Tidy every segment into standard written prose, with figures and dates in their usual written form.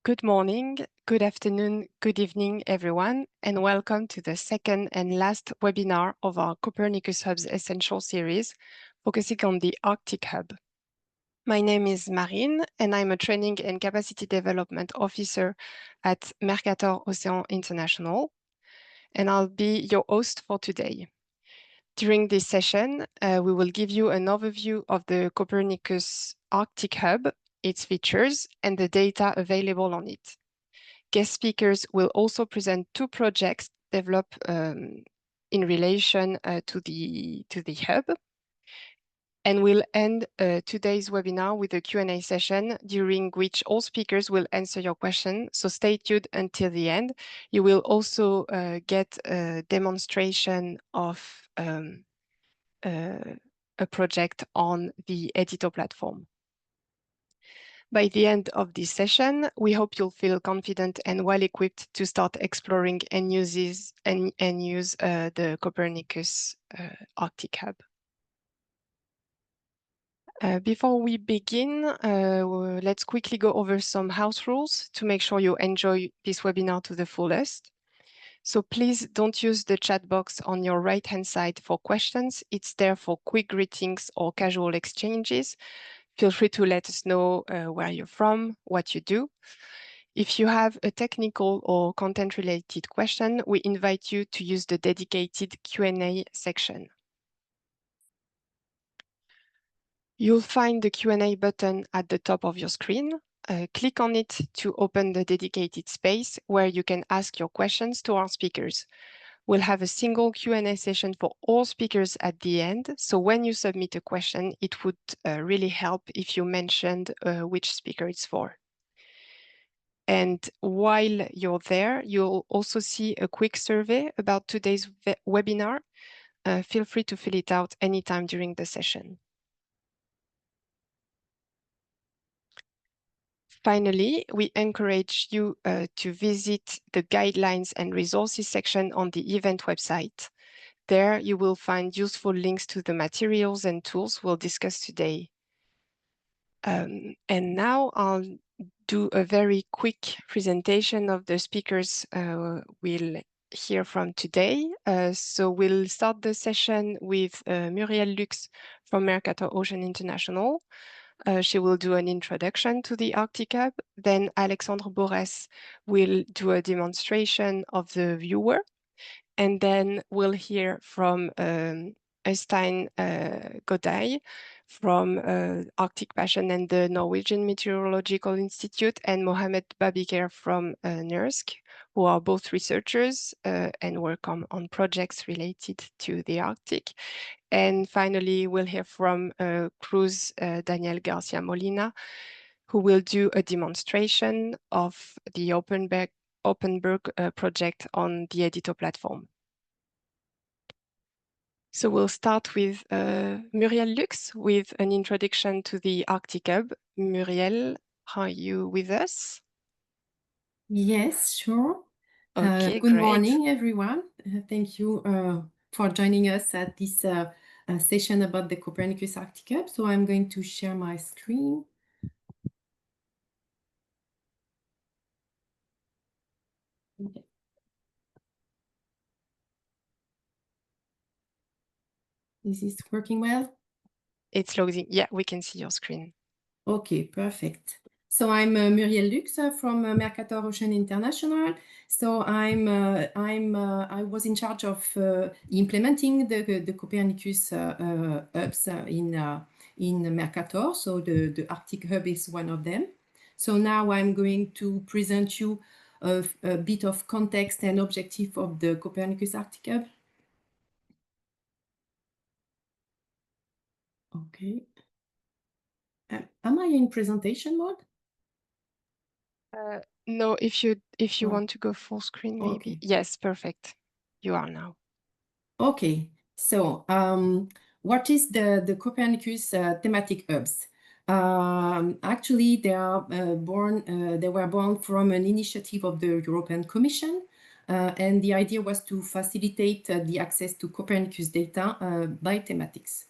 Good morning, good afternoon, good evening, everyone, and welcome to the second and last webinar of our Copernicus Hub's Essential series, focusing on the Arctic Hub. My name is Marine, and I'm a Training and Capacity Development Officer at Mercator Ocean International, and I'll be your host for today. During this session, we will give you an overview of the Copernicus Arctic Hub, its features, and the data available on it. Guest speakers will also present two projects developed in relation to the hub. And we'll end today's webinar with a Q&A session during which all speakers will answer your question. So stay tuned until the end. You will also get a demonstration of a project on the editor platform. By the end of this session, we hope you'll feel confident and well-equipped to start exploring and use the Copernicus Arctic Hub. Before we begin, let's quickly go over some house rules to make sure you enjoy this webinar to the fullest. So please don't use the chat box on your right-hand side for questions. It's there for quick greetings or casual exchanges. Feel free to let us know where you're from, what you do. If you have a technical or content-related question, we invite you to use the dedicated Q&A section. You'll find the Q&A button at the top of your screen. Click on it to open the dedicated space where you can ask your questions to our speakers. We'll have a single Q&A session for all speakers at the end. So when you submit a question, it would really help if you mentioned which speaker it's for. And while you're there, you'll also see a quick survey about today's webinar. Feel free to fill it out anytime during the session. Finally, we encourage you to visit the guidelines and resources section on the event website. There you will find useful links to the materials and tools we'll discuss today. And now I'll do a very quick presentation of the speakers we'll hear from today. So we'll start the session with Muriel Lux from Mercator Ocean International. She will do an introduction to the Arctic Hub. Then Alexandre Borès will do a demonstration of the viewer. And then we'll hear from Øystein Godai from Arctic Passion and the Norwegian Meteorological Institute, and Mohamed Babiker from NERSC, who are both researchers and work on projects related to the Arctic. And finally, we'll hear from Cruz Daniel Garcia Molina, who will do a demonstration of the Openberg project on the editor platform. So we'll start with Muriel Lux with an introduction to the Arctic Hub. Muriel, are you with us? Yes, sure. Okay, good great. morning, everyone. Thank you for joining us at this session about the Copernicus Arctic Hub. So I'm going to share my screen. Okay. Is this working well? It's loading. Yeah, we can see your screen. Okay, perfect. So I'm Muriel Lux from Mercator Ocean International. So I was in charge of implementing the Copernicus hubs in Mercator. So the Arctic Hub is one of them. So now I'm going to present you a bit of context and objective of the Copernicus Arctic Hub. Okay. Am I in presentation mode? No, if you want to go full screen, maybe. Okay. Yes, perfect. You are now. Okay. So what is the Copernicus thematic hubs? Actually, they were born from an initiative of the European Commission, and the idea was to facilitate the access to Copernicus data by thematics.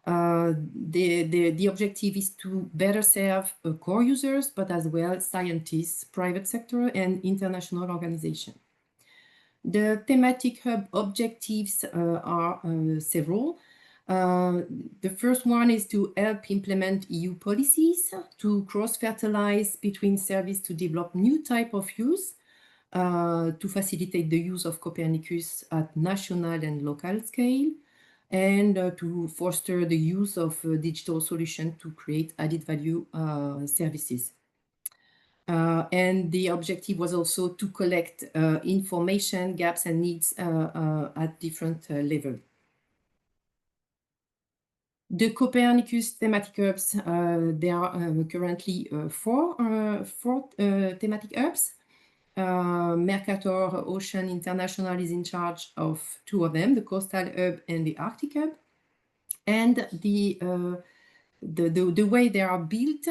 The objective is to better serve core users, but as well scientists, private sector, and international organizations. The thematic hub objectives are several. The first one is to help implement EU policies, to cross-fertilize between services to develop new type of use, to facilitate the use of Copernicus at national and local scale, and to foster the use of digital solutions to create added value services. And the objective was also to collect information, gaps, and needs at different levels. The Copernicus thematic hubs, there are currently four thematic hubs. Mercator Ocean International is in charge of two of them, the Coastal Hub and the Arctic Hub. And the way they are built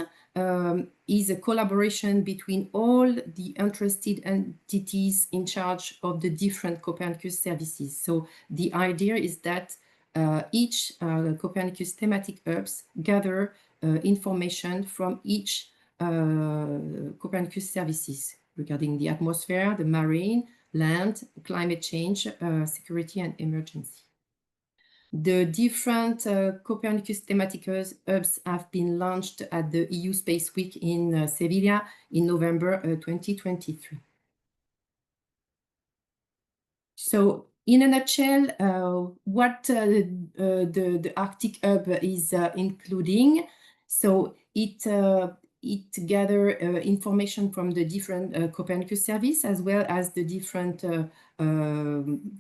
is a collaboration between all the interested entities in charge of the different Copernicus services. So the idea is that each Copernicus thematic hubs gather information from each Copernicus services regarding the atmosphere, the marine, land, climate change, security, and emergency. The different Copernicus thematic hubs have been launched at the EU Space Week in Sevilla in November 2023. So in a nutshell, what the Arctic Hub is including, so it gathers information from the different Copernicus service as well as the different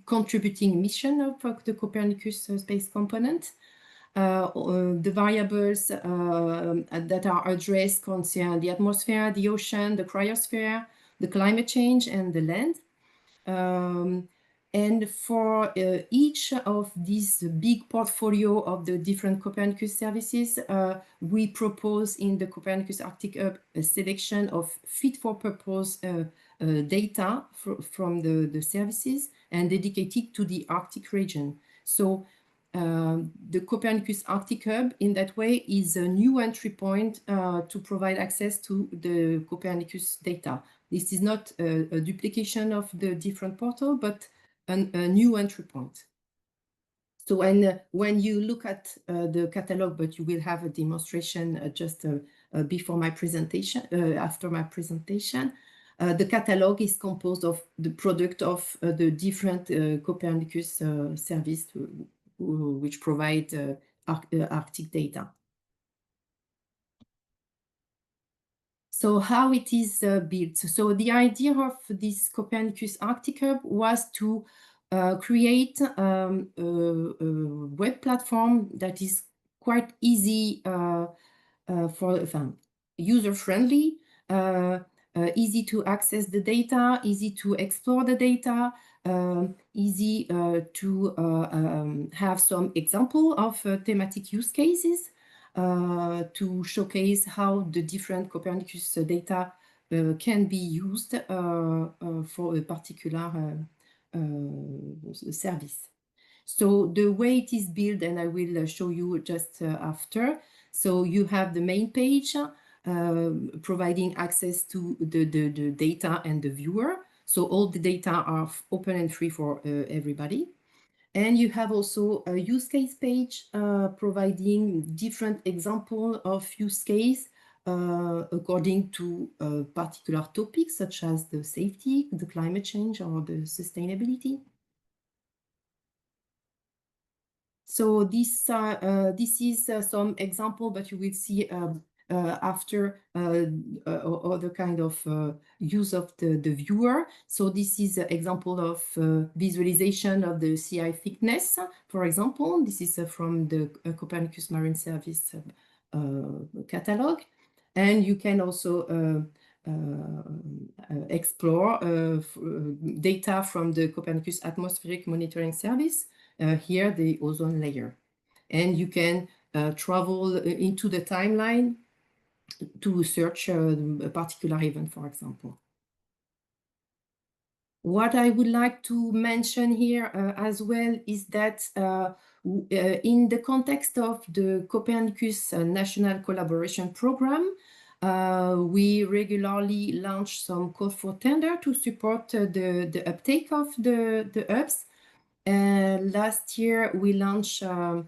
contributing mission of the Copernicus space component. The variables that are addressed concern the atmosphere, the ocean, the cryosphere, the climate change, and the land. And for each of these big portfolio of the different Copernicus services, we propose in the Copernicus Arctic Hub a selection of fit-for-purpose data from the services and dedicated to the Arctic region. So the Copernicus Arctic Hub, in that way, is a new entry point to provide access to the Copernicus data. This is not a duplication of the different portal, but a new entry point. So when you look at the catalog, but you will have a demonstration just before my presentation, after my presentation, the catalog is composed of the product of the different Copernicus service which provide Arctic data. So how it is built. So the idea of this Copernicus Arctic Hub was to create a web platform that is quite easy for user-friendly, easy to access the data, easy to explore the data, easy to have some example of thematic use cases to showcase how the different Copernicus data can be used for a particular service. So the way it is built, and I will show you just after. So you have the main page providing access to the data and the viewer. So all the data are open and free for everybody. And you have also a use case page providing different examples of use case according to particular topics such as the safety, the climate change, or the sustainability. So this is some example, but you will see after other kind of use of the viewer. So this is an example of visualization of the CI thickness, for example. This is from the Copernicus Marine Service catalog. And you can also explore data from the Copernicus Atmospheric Monitoring Service, here the ozone layer. And you can travel into the timeline to search a particular event, for example. What I would like to mention here as well is that in the context of the Copernicus National Collaboration Program, we regularly launch some call for tender to support the uptake of the hubs. Last year, we launched a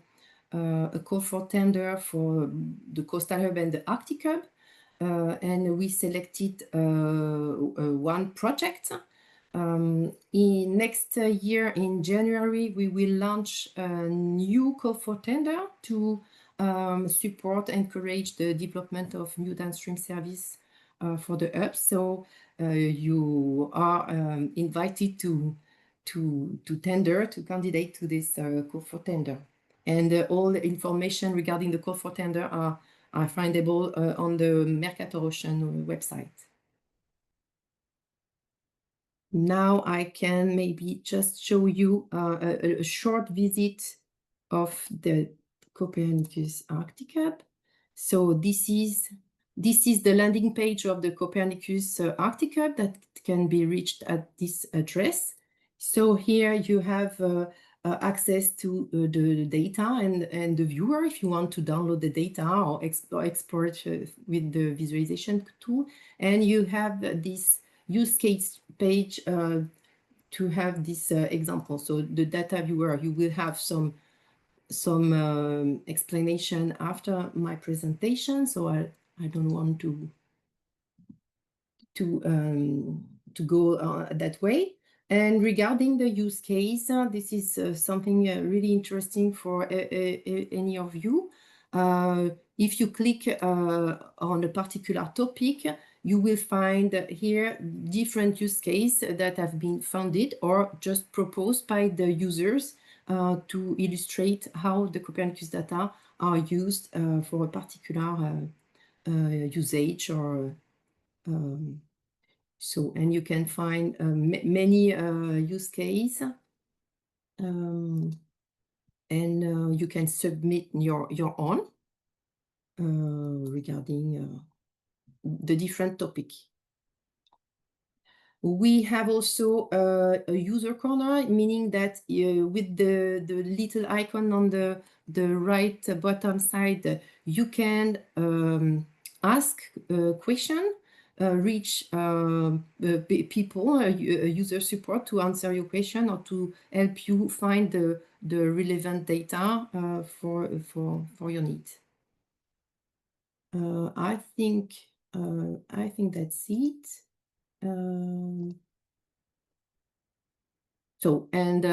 call for tender for the Coastal Hub and the Arctic Hub, and we selected one project. In next year, in January, we will launch a new call for tender to support, encourage the development of new downstream service for the hub. So you are invited to tender, to candidate to this call for tender. And all the information regarding the call for tender are findable on the Mercator Ocean website. Now I can maybe just show you a short visit of the Copernicus Arctic Hub. So this is the landing page of the Copernicus Arctic Hub that can be reached at this address. So here you have access to the data and the viewer if you want to download the data or export with the visualization tool. And you have this use case page to have this example. So the data viewer, you will have some explanation after my presentation. So I don't want to go that way. And regarding the use case, this is something really interesting for any of you. If you click on a particular topic, you will find here different use cases that have been funded or just proposed by the users to illustrate how the Copernicus data are used for a particular usage or so, and you can find many use cases, and you can submit your own regarding the different topic. We have also a user corner, meaning that with the little icon on the right bottom side, you can ask a question, reach people, user support to answer your question or to help you find the relevant data for your needs. I think that's it. So, and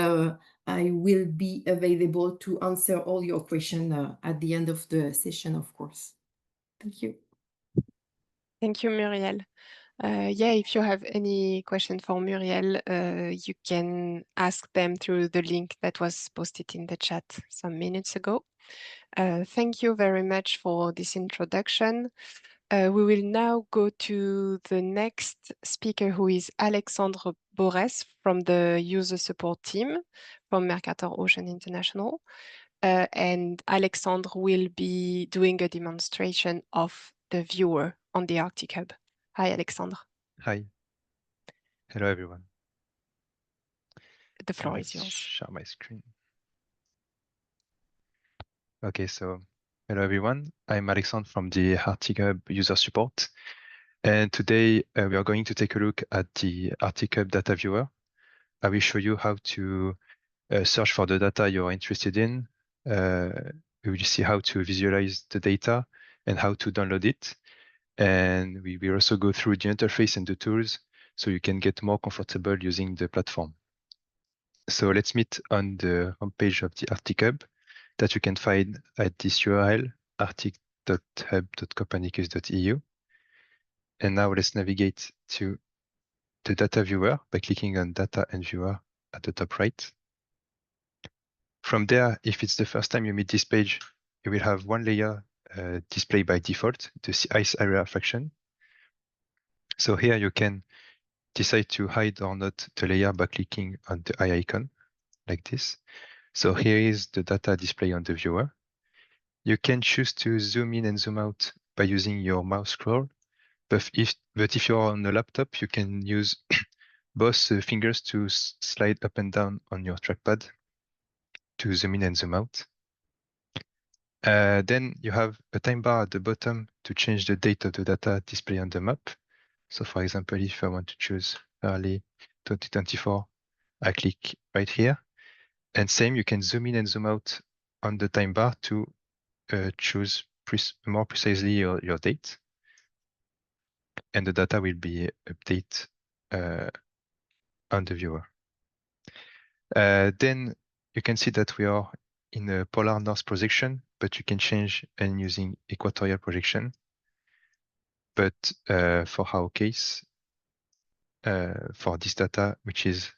I will be available to answer all your questions at the end of the session, of course. Thank you. Thank you, Muriel. Yeah, if you have any question for Muriel, you can ask them through the link that was posted in the chat some minutes ago. Thank you very much for this introduction. We will now go to the next speaker, who is Alexandre Borès from the user support team from Mercator Ocean International. And Alexandre will be doing a demonstration of the viewer on the Arctic Hub. Hi, Alexandre. Hi. Hello, everyone. The floor is yours. Share my screen. Okay, so hello, everyone. I'm Alexandre from the Arctic Hub user support. And today we are going to take a look at the Arctic Hub data viewer. I will show you how to search for the data you're interested in. We will see how to visualize the data and how to download it. And we will also go through the interface and the tools so you can get more comfortable using the platform. So let's meet on the homepage of the Arctic Hub that you can find at this URL, arctic.hub.copernicus.eu. And now let's navigate to the data viewer by clicking on Data and Viewer at the top right. From there, if it's the first time you meet this page, you will have one layer displayed by default, the ice area fraction. So here you can decide to hide or not the layer by clicking on the eye icon like this. So here is the data display on the viewer. You can choose to zoom in and zoom out by using your mouse scroll. But if you're on a laptop, you can use both fingers to slide up and down on your trackpad to zoom in and zoom out. Then you have a time bar at the bottom to change the date of the data displayed on the map. So for example, if I want to choose early 2024, I click right here. And same, you can zoom in and zoom out on the time bar to choose more precisely your date. And the data will be updated on the viewer. Then you can see that we are in a polar north projection, but you can change and using equatorial projection. But for our case, for this data, which is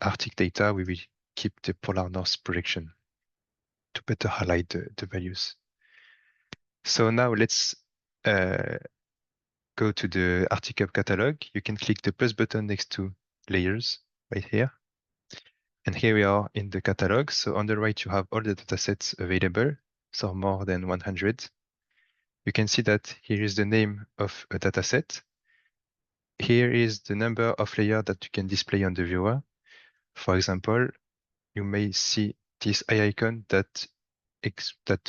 Arctic data, we will keep the polar north projection to better highlight the values. So now let's go to the Arctic Hub catalog. You can click the plus button next to layers right here. And here we are in the catalog. So on the right, you have all the datasets available, so more than 100. You can see that here is the name of a dataset. Here is the number of layers that you can display on the viewer. For example, you may see this eye icon that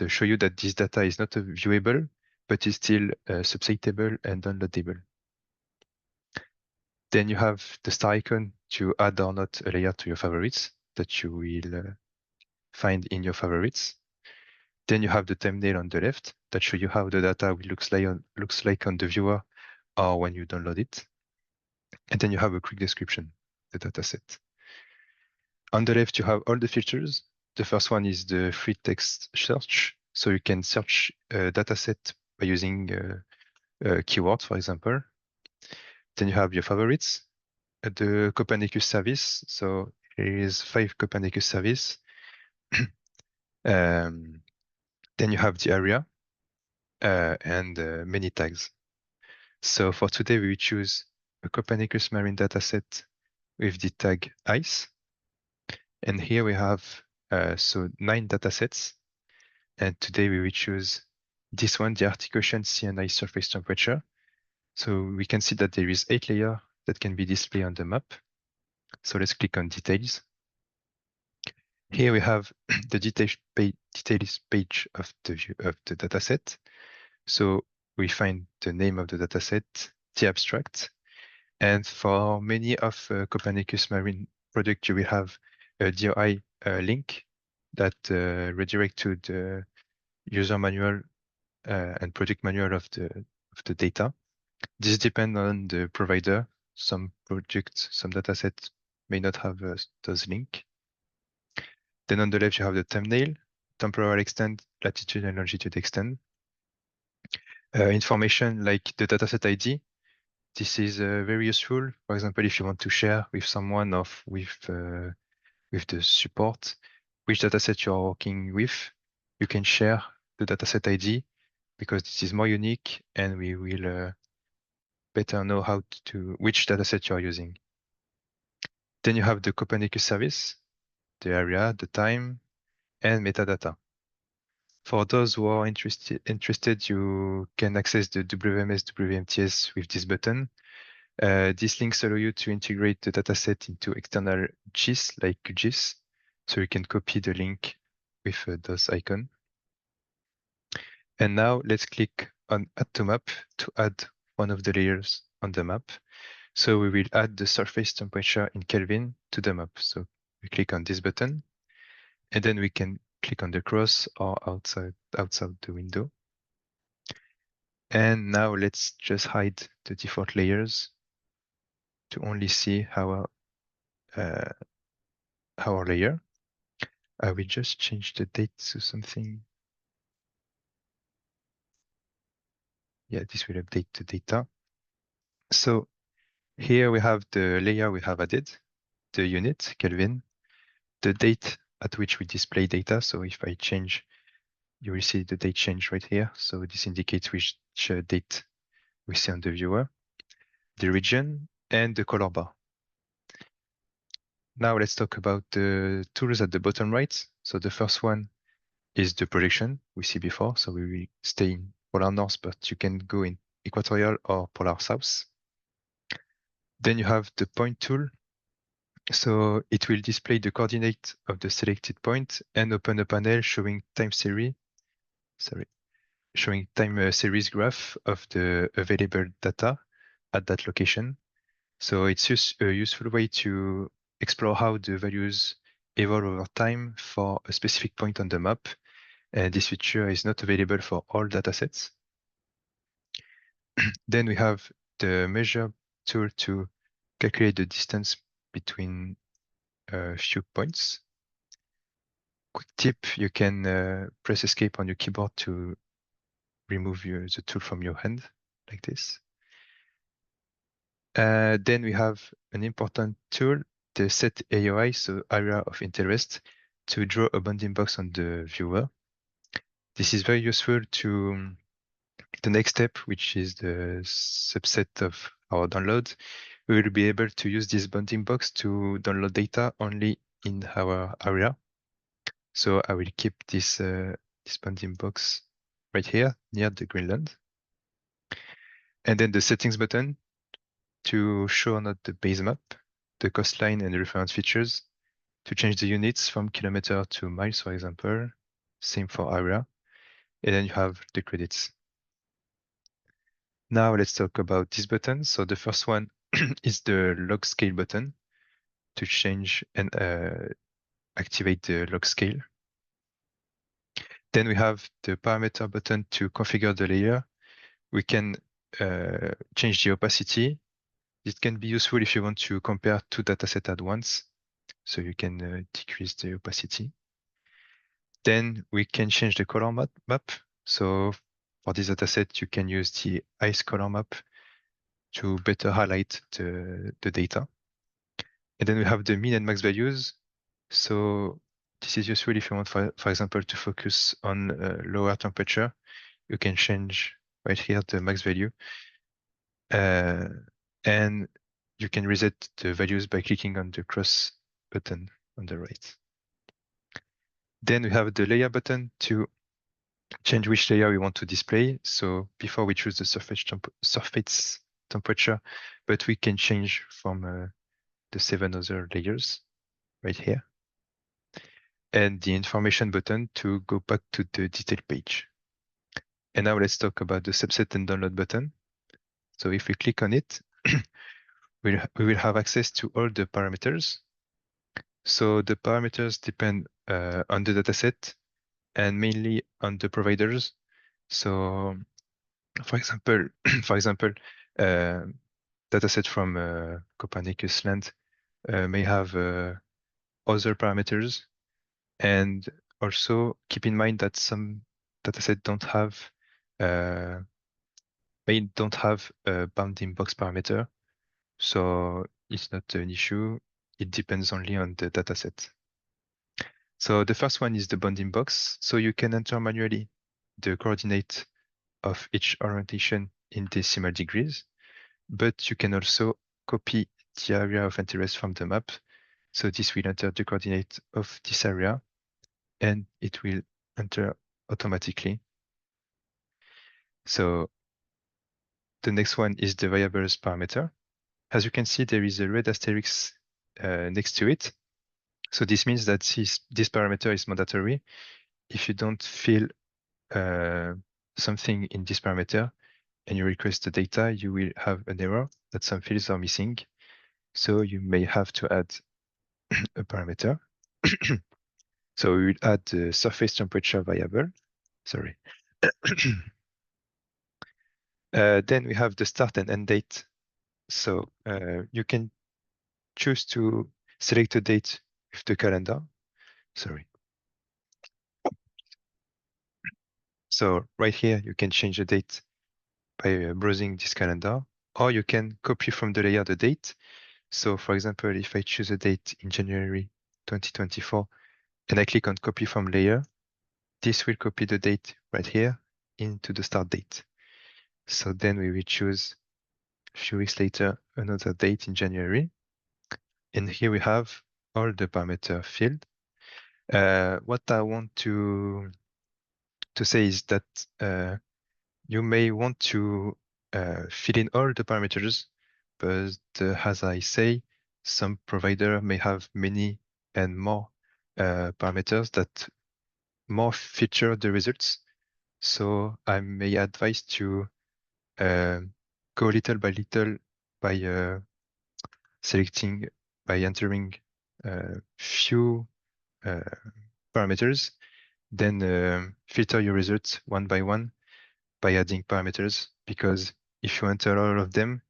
show you that this data is not viewable, but is still subsitable and downloadable. Then you have the star icon to add or not a layer to your favorites that you will find in your favorites. Then you have the thumbnail on the left that show you how the data looks like on the viewer or when you download it. And then you have a quick description of the dataset. On the left, you have all the features. The first one is the free text search. So you can search a dataset by using keywords, for example. Then you have your favorites, the Copernicus service. So here is 5 Copernicus service. Then you have the area and many tags. So for today, we will choose a Copernicus marine dataset with the tag ice. And here we have 9 datasets. And today we will choose this one, the Arctic Ocean sea and ice surface temperature. So we can see that there is 8 layers that can be displayed on the map. So let's click on details. Here we have the details page of the dataset. So we find the name of the dataset, the abstract. And for many of Copernicus Marine products, you will have a DOI link that redirect to the user manual and project manual of the data. This depends on the provider. Some projects, some datasets may not have those links. Then on the left, you have the thumbnail, temporal extent, latitude and longitude extent. Information like the dataset ID. This is very useful. For example, if you want to share with someone or with the support which dataset you are working with, you can share the dataset ID because this is more unique and we will better know which dataset you are using. Then you have the Copernicus service, the area, the time, and metadata. For those who are interested, you can access the WMS, WMTS with this button. These links allow you to integrate the dataset into external GIS like QGIS. So you can copy the link with those icons. And now let's click on Add to Map to add one of the layers on the map. So we will add the surface temperature in Kelvin to the map. So we click on this button, and then we can click on the cross or outside the window. And now let's just hide the default layers to only see our layer. I will just change the date to something. Yeah, this will update the data. So here we have the layer we have added, the unit, Kelvin, the date at which we display data. So if I change, you will see the date change right here. So this indicates which date we see on the viewer, the region, and the color bar. Now let's talk about the tools at the bottom right. So the first one is the projection we see before. So we will stay in polar north, but you can go in equatorial or polar south. Then you have the point tool. So it will display the coordinate of the selected point and open a panel showing time series graph of the available data at that location. So it's just a useful way to explore how the values evolve over time for a specific point on the map. And this feature is not available for all datasets. Then we have the measure tool to calculate the distance between a few points. Quick tip, you can press escape on your keyboard to remove the tool from your hand, like this. Then we have an important tool, the set AOI, so area of interest, to draw a bounding box on the viewer. This is very useful to the next step, which is the subset of our download. We will be able to use this bounding box to download data only in our area. So I will keep this bounding box right here near the Greenland. And then the settings button to show or not the base map, the coastline and the reference features, to change the units from kilometer to miles, for example. Same for area. And then you have the credits. Now let's talk about this button. So the first one is the log scale button to change and activate the log scale. Then we have the parameter button to configure the layer. We can change the opacity. It can be useful if you want to compare two datasets at once. So you can decrease the opacity. Then we can change the color map. So for this dataset, you can use the ice color map to better highlight the data. And then we have the min and max values. So this is useful if you want, for example, to focus on lower temperature. You can change right here the max value. And you can reset the values by clicking on the cross button on the right. Then we have the layer button to change which layer we want to display. So before we choose the surface temperature, but we can change from the 7 other layers right here. And the information button to go back to the detail page. And now let's talk about the subset and download button. So if we click on it, we will have access to all the parameters. So the parameters depend on the dataset and mainly on the providers. So for example, dataset from Copernicus land may have other parameters. And also keep in mind that some datasets don't have a bounding box parameter. So it's not an issue. It depends only on the dataset. So the first one is the bounding box. So you can enter manually the coordinate of each orientation in decimal degrees, but you can also copy the area of interest from the map. So this will enter the coordinate of this area and it will enter automatically. So the next one is the variables parameter. As you can see, there is a red asterisk next to it. So this means that this parameter is mandatory. If you don't fill something in this parameter and you request the data, you will have an error that some fields are missing. So you may have to add a parameter. So we will add the surface temperature variable. Sorry. Then we have the start and end date. So you can choose to select a date with the calendar. Sorry. So right here, you can change the date by browsing this calendar, or you can copy from the layer the date. So for example, if I choose a date in January 2024 and I click on copy from layer, this will copy the date right here into the start date. So then we will choose a few weeks later another date in January. And here we have all the parameter filled. What I want to say is that you may want to fill in all the parameters, but as I say, some provider may have many and more parameters that more feature the results. So I may advise to go little by little by selecting, by entering few parameters, then filter your results one by one by adding parameters, because if you enter all of them,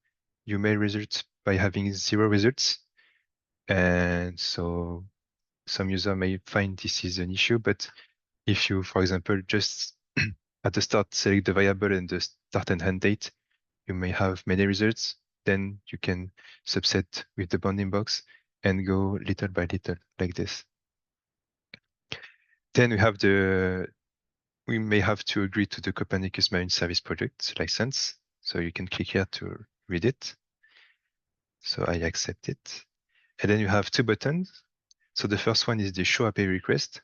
you may result by having 0 results. And so some user may find this is an issue, but if you, for example, just at the start select the variable and the start and end date, you may have many results. Then you can subset with the bounding box and go little by little like this. Then we may have to agree to the Copernicus Marine Service Project license. So you can click here to read it. So I accept it. And then you have 2 buttons. So the first one is the show API request.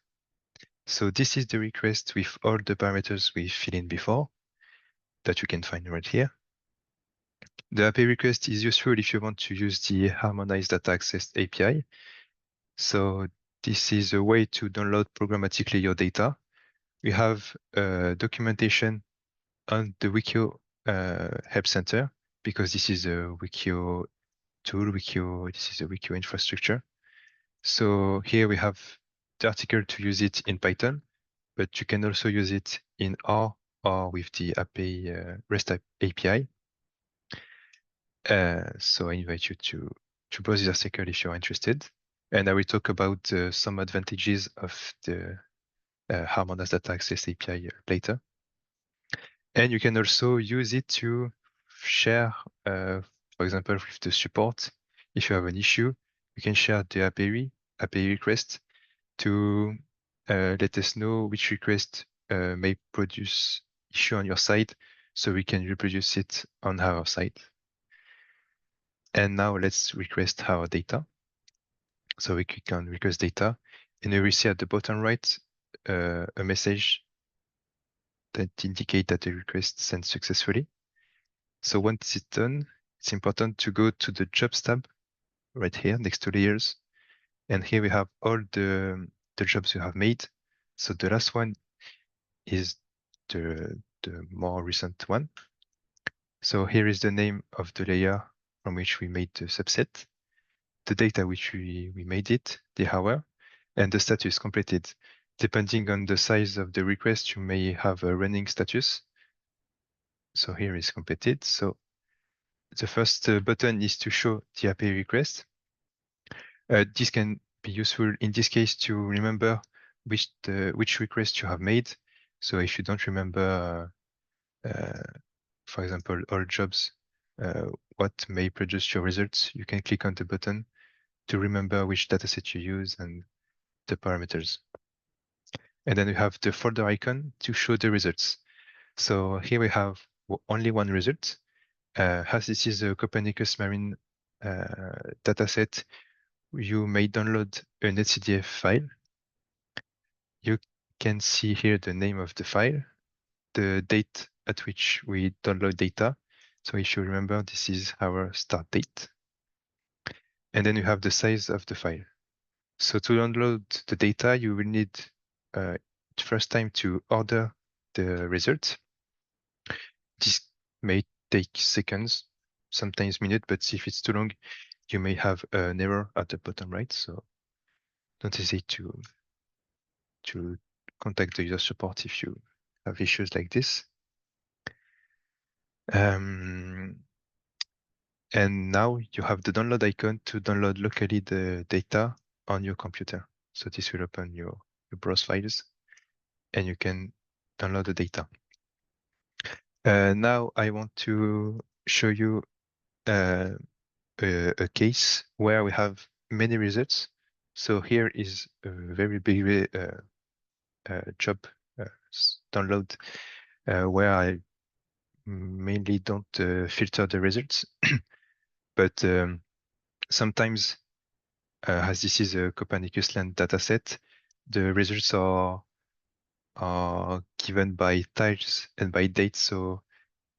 So this is the request with all the parameters we filled in before that you can find right here. The API request is useful if you want to use the Harmonized Data Access API. So this is a way to download programmatically your data. We have documentation on the Wikio Help Center, because this is a Wikio tool, this is a Wikio infrastructure. So here we have the article to use it in Python, but you can also use it in R or with the API, REST API. So I invite you to browse this article if you're interested. And I will talk about some advantages of the Harmonized Data Access API later. And you can also use it to share, for example, with the support. If you have an issue, you can share the API request to let us know which request may produce issue on your side, so we can reproduce it on our side. And now let's request our data. So we click on request data, and we will see at the bottom right a message that indicate that the request sent successfully. So once it's done, it's important to go to the jobs tab right here next to layers. And here we have all the jobs you have made. So the last one is the more recent one. So here is the name of the layer from which we made the subset, the data which we made it, the hour, and the status completed. Depending on the size of the request, you may have a running status. So here is completed. So the first button is to show the API request. This can be useful in this case to remember which request you have made. So if you don't remember, for example, all jobs, what may produce your results, you can click on the button to remember which dataset you use and the parameters. And then we have the folder icon to show the results. So here we have only one result. As this is a Copernicus Marine dataset, you may download an etcdf file. You can see here the name of the file, the date at which we download data. So if you remember, this is our start date. And then you have the size of the file. So to download the data, you will need first time to order the result. This may take seconds, sometimes minutes, but if it's too long, you may have an error at the bottom right. So don't hesitate to contact the user support if you have issues like this. And now you have the download icon to download locally the data on your computer. So this will open your browse files and you can download the data. Now I want to show you a case where we have many results. So here is a very big job download where I mainly don't filter the results, but sometimes as this is a Copernicus land dataset, the results are given by tiles and by dates, so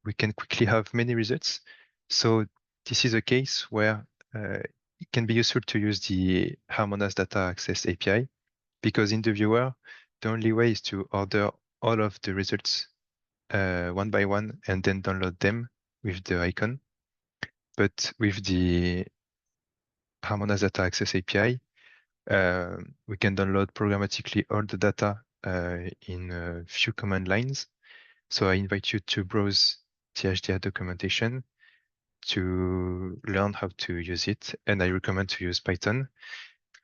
we can quickly have many results. So this is a case where it can be useful to use the Harmonas Data Access API, because in the viewer, the only way is to order all of the results one by one and then download them with the icon. But with the Harmonas Data Access API, we can download programmatically all the data in a few command lines. So I invite you to browse the HDR documentation to learn how to use it. And I recommend to use Python,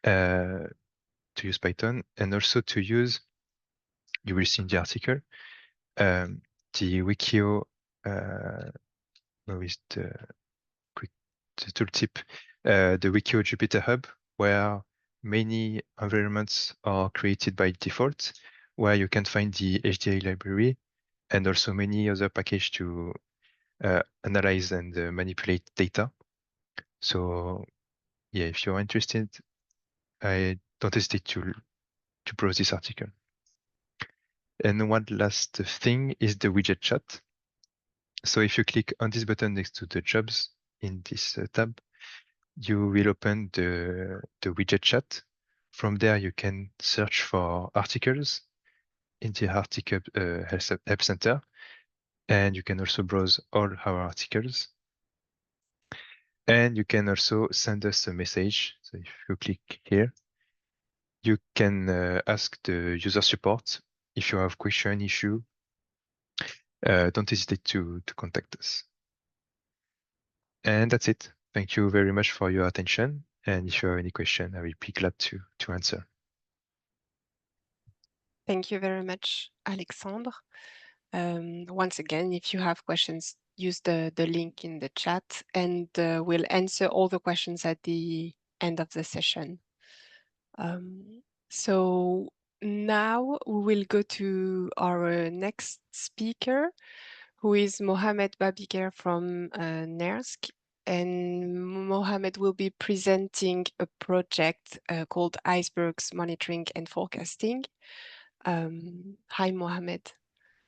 and also to use, you will see in the article, the Wikio with the tooltip, the Wikio Jupyter Hub, where many environments are created by default, where you can find the HDA library and also many other packages to analyze and manipulate data. So yeah, if you're interested, I don't hesitate to browse this article. And one last thing is the widget chat. So if you click on this button next to the jobs in this tab, you will open the widget chat. From there, you can search for articles in the article help center, and you can also browse all our articles. And you can also send us a message. So if you click here, you can ask the user support if you have question, issue. Don't hesitate to contact us. And that's it. Thank you very much for your attention. And if you have any question, I will be glad to answer. Thank you very much, Alexandre. Once again, if you have questions, use the link in the chat, and we'll answer all the questions at the end of the session. So now we will go to our next speaker, who is Mohamed Babiker from NERSC. And Mohamed will be presenting a project called Icebergs Monitoring and Forecasting. Hi, Mohamed.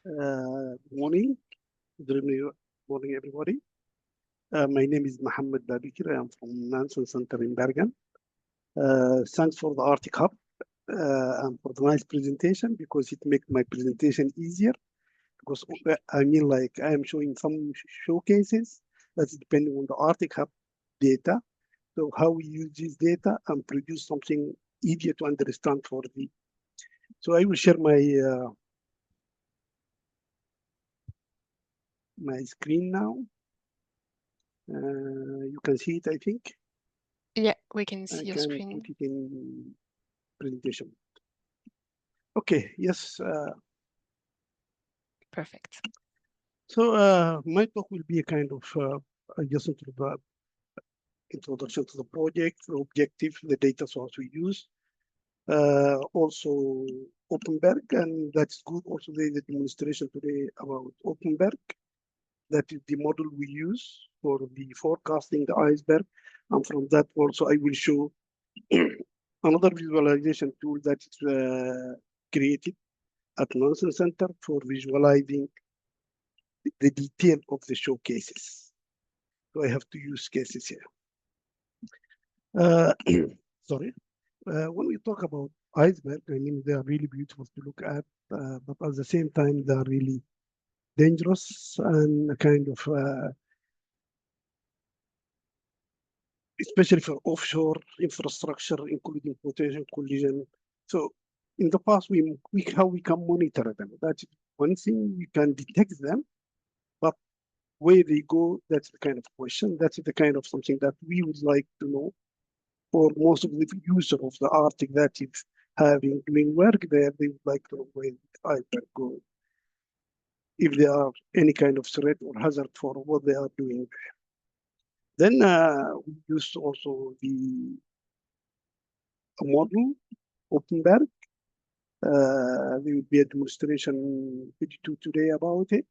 Good morning. Good morning, everybody. My name is Mohamed Babikir. I am from Nansen Center in Bergen. Thanks for the Arctic Hub and for the nice presentation, because it makes my presentation easier. Because I mean, like, I am showing some showcases that's depending on the Arctic Hub data. So how we use this data and produce something easier to understand for the. So I will share my screen now. You can see it, I think. Yeah, we can see your screen. I can put it in presentation. Okay, yes. Perfect. So my talk will be a kind of just introduction to the project, the objective, the data source we use. Also Openberg, and that's good. Also there is a demonstration today about Openberg. That is the model we use for the forecasting the iceberg. And from that also I will show another visualization tool that is created at Nansen Center for visualizing the detail of the showcases. So I have to use cases here. Sorry. When we talk about iceberg, I mean, they are really beautiful to look at, but at the same time, they are really dangerous and a kind of, especially for offshore infrastructure, including potential collision. So in the past, how we can monitor them. That's one thing, we can detect them, but where they go, that's the kind of question. That's the kind of something that we would like to know. For most of the users of the Arctic that is doing work there, they would like to know where the iceberg goes, if there are any kind of threat or hazard for what they are doing there. Then we use also the model, Openberg. There will be a demonstration today about it.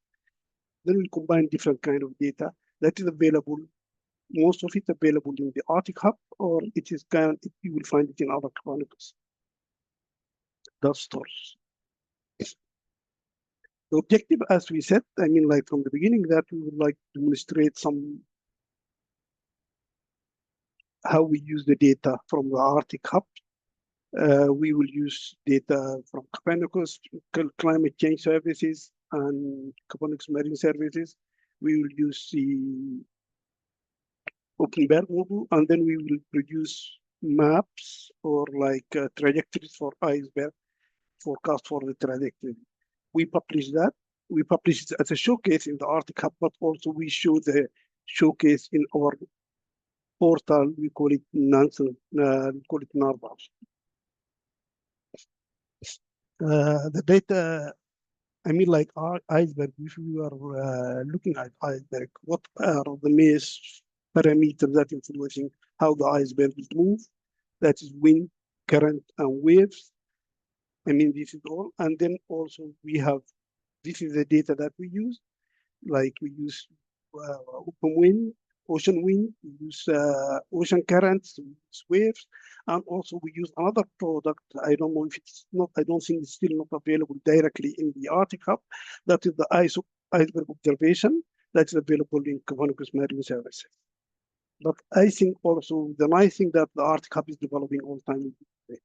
Then we combine different kind of data that is available. Most of it available in the Arctic Hub, or you will find it in other Copernicus stores. The objective, as we said, I mean, like from the beginning, that we would like to demonstrate some how we use the data from the Arctic Hub. We will use data from Copernicus, climate change services, and Copernicus marine services. We will use the Openberg model, and then we will produce maps or like trajectories for iceberg, forecast for the trajectory. We publish that. We publish it as a showcase in the Arctic Hub, but also we show the showcase in our portal. We call it Nansen, we call it Narval. The data, I mean, like our iceberg, if we are looking at iceberg, what are the main parameters that influencing how the iceberg will move? That is wind, current, and waves. I mean, this is all. And then also we have, this is the data that we use. Like we use open wind, ocean wind, we use ocean currents, we use waves, and also we use another product. I don't know if it's not, I don't think it's still not available directly in the Arctic Hub. That is the iceberg observation that is available in Copernicus Marine Services. But I think also the nice thing that the Arctic Hub is developing all the time is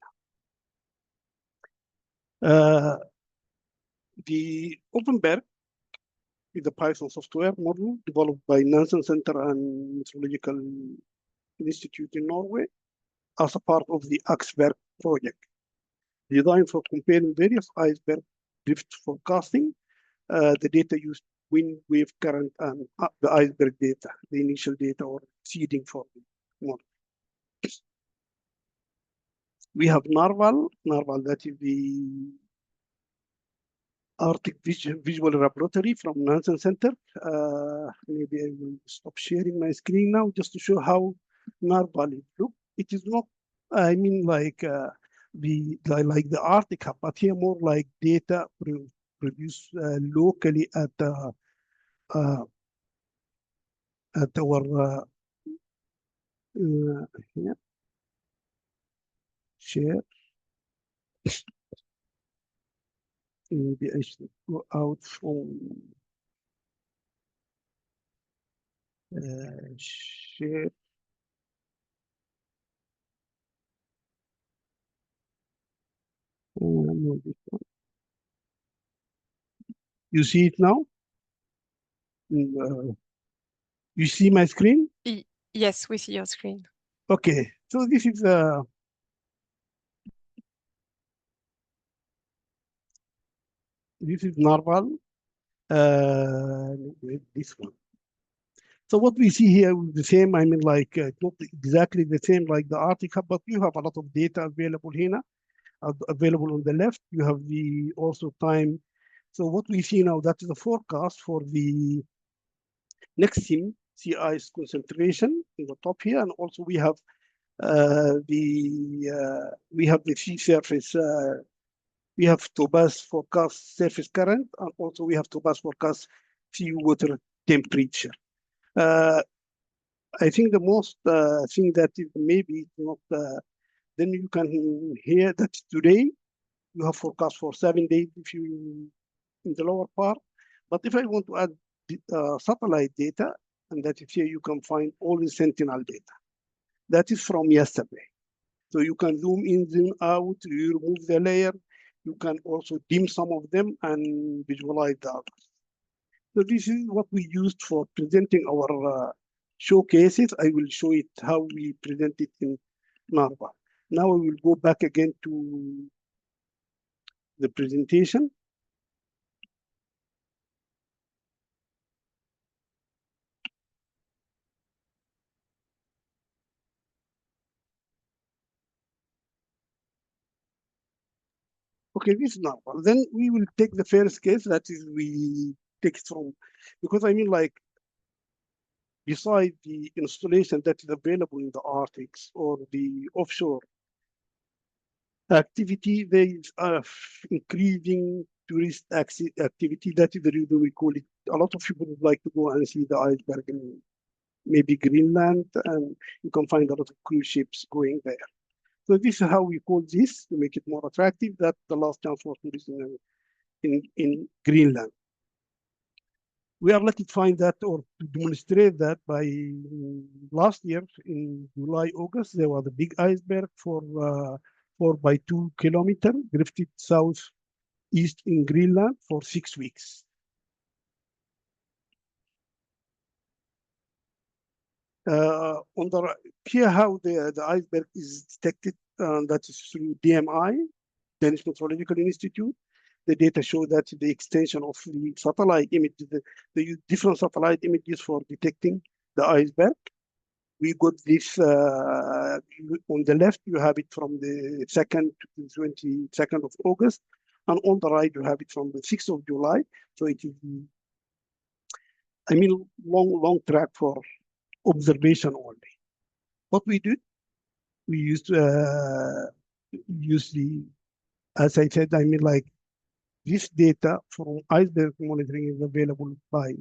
data. The Openberg is the Python software model developed by Nansen Center and Meteorological Institute in Norway as a part of the Aksberg project, designed for comparing various iceberg drift forecasting. The data used wind, wave, current, and the iceberg data, the initial data or seeding for the model. We have Narval. Narval, that is the Arctic Visual Laboratory from Nansen Center. Maybe I will stop sharing my screen now just to show how Narval looks. It is not, I mean, like the Arctic Hub, but here more like data produced locally at our yeah. Share. Maybe I should go out from share. No, this one. You see it now? You see my screen? Yes, we see your screen. Okay, so this is Narval. This one. So what we see here is the same. I mean, like not exactly the same like the Arctic Hub, but you have a lot of data available here. Available on the left, you have the also time. So what we see now, that is the forecast for the next sea ice concentration in the top here, and also we have the sea surface. We have topaz forecast surface current, and also we have topaz forecast sea water temperature. I think the most thing that is maybe not, then you can hear that today you have forecast for 7 days if you in the lower part. But if I want to add satellite data, and that is here, you can find all the Sentinel data. That is from yesterday. So you can zoom in, zoom out, you remove the layer. You can also dim some of them and visualize the others. So this is what we used for presenting our showcases. I will show it how we present it in Narva. Now I will go back again to the presentation. Okay, this is Narva. Then we will take the first case, that is we take it from, because I mean like, beside the installation that is available in the Arctic or the offshore activity, there is increasing tourist activity. That is the reason we call it. A lot of people would like to go and see the iceberg in maybe Greenland, and you can find a lot of cruise ships going there. So this is how we call this to make it more attractive. That the last chance for tourism in Greenland. We are lucky to find that or to demonstrate that by last year in July, August, there was a big iceberg for 4 by 2 kilometer drifted southeast in Greenland for 6 weeks. On the here how the iceberg is detected, that is through DMI, Danish Meteorological Institute. The data show that the extension of the satellite image, the different satellite images for detecting the iceberg. We got this on the left, you have it from the 2nd to the 22nd of August, and on the right, you have it from the 6th of July. So it is, I mean, long track for observation only. What we did, we used use the, as I said, I mean, like this data from iceberg monitoring is available by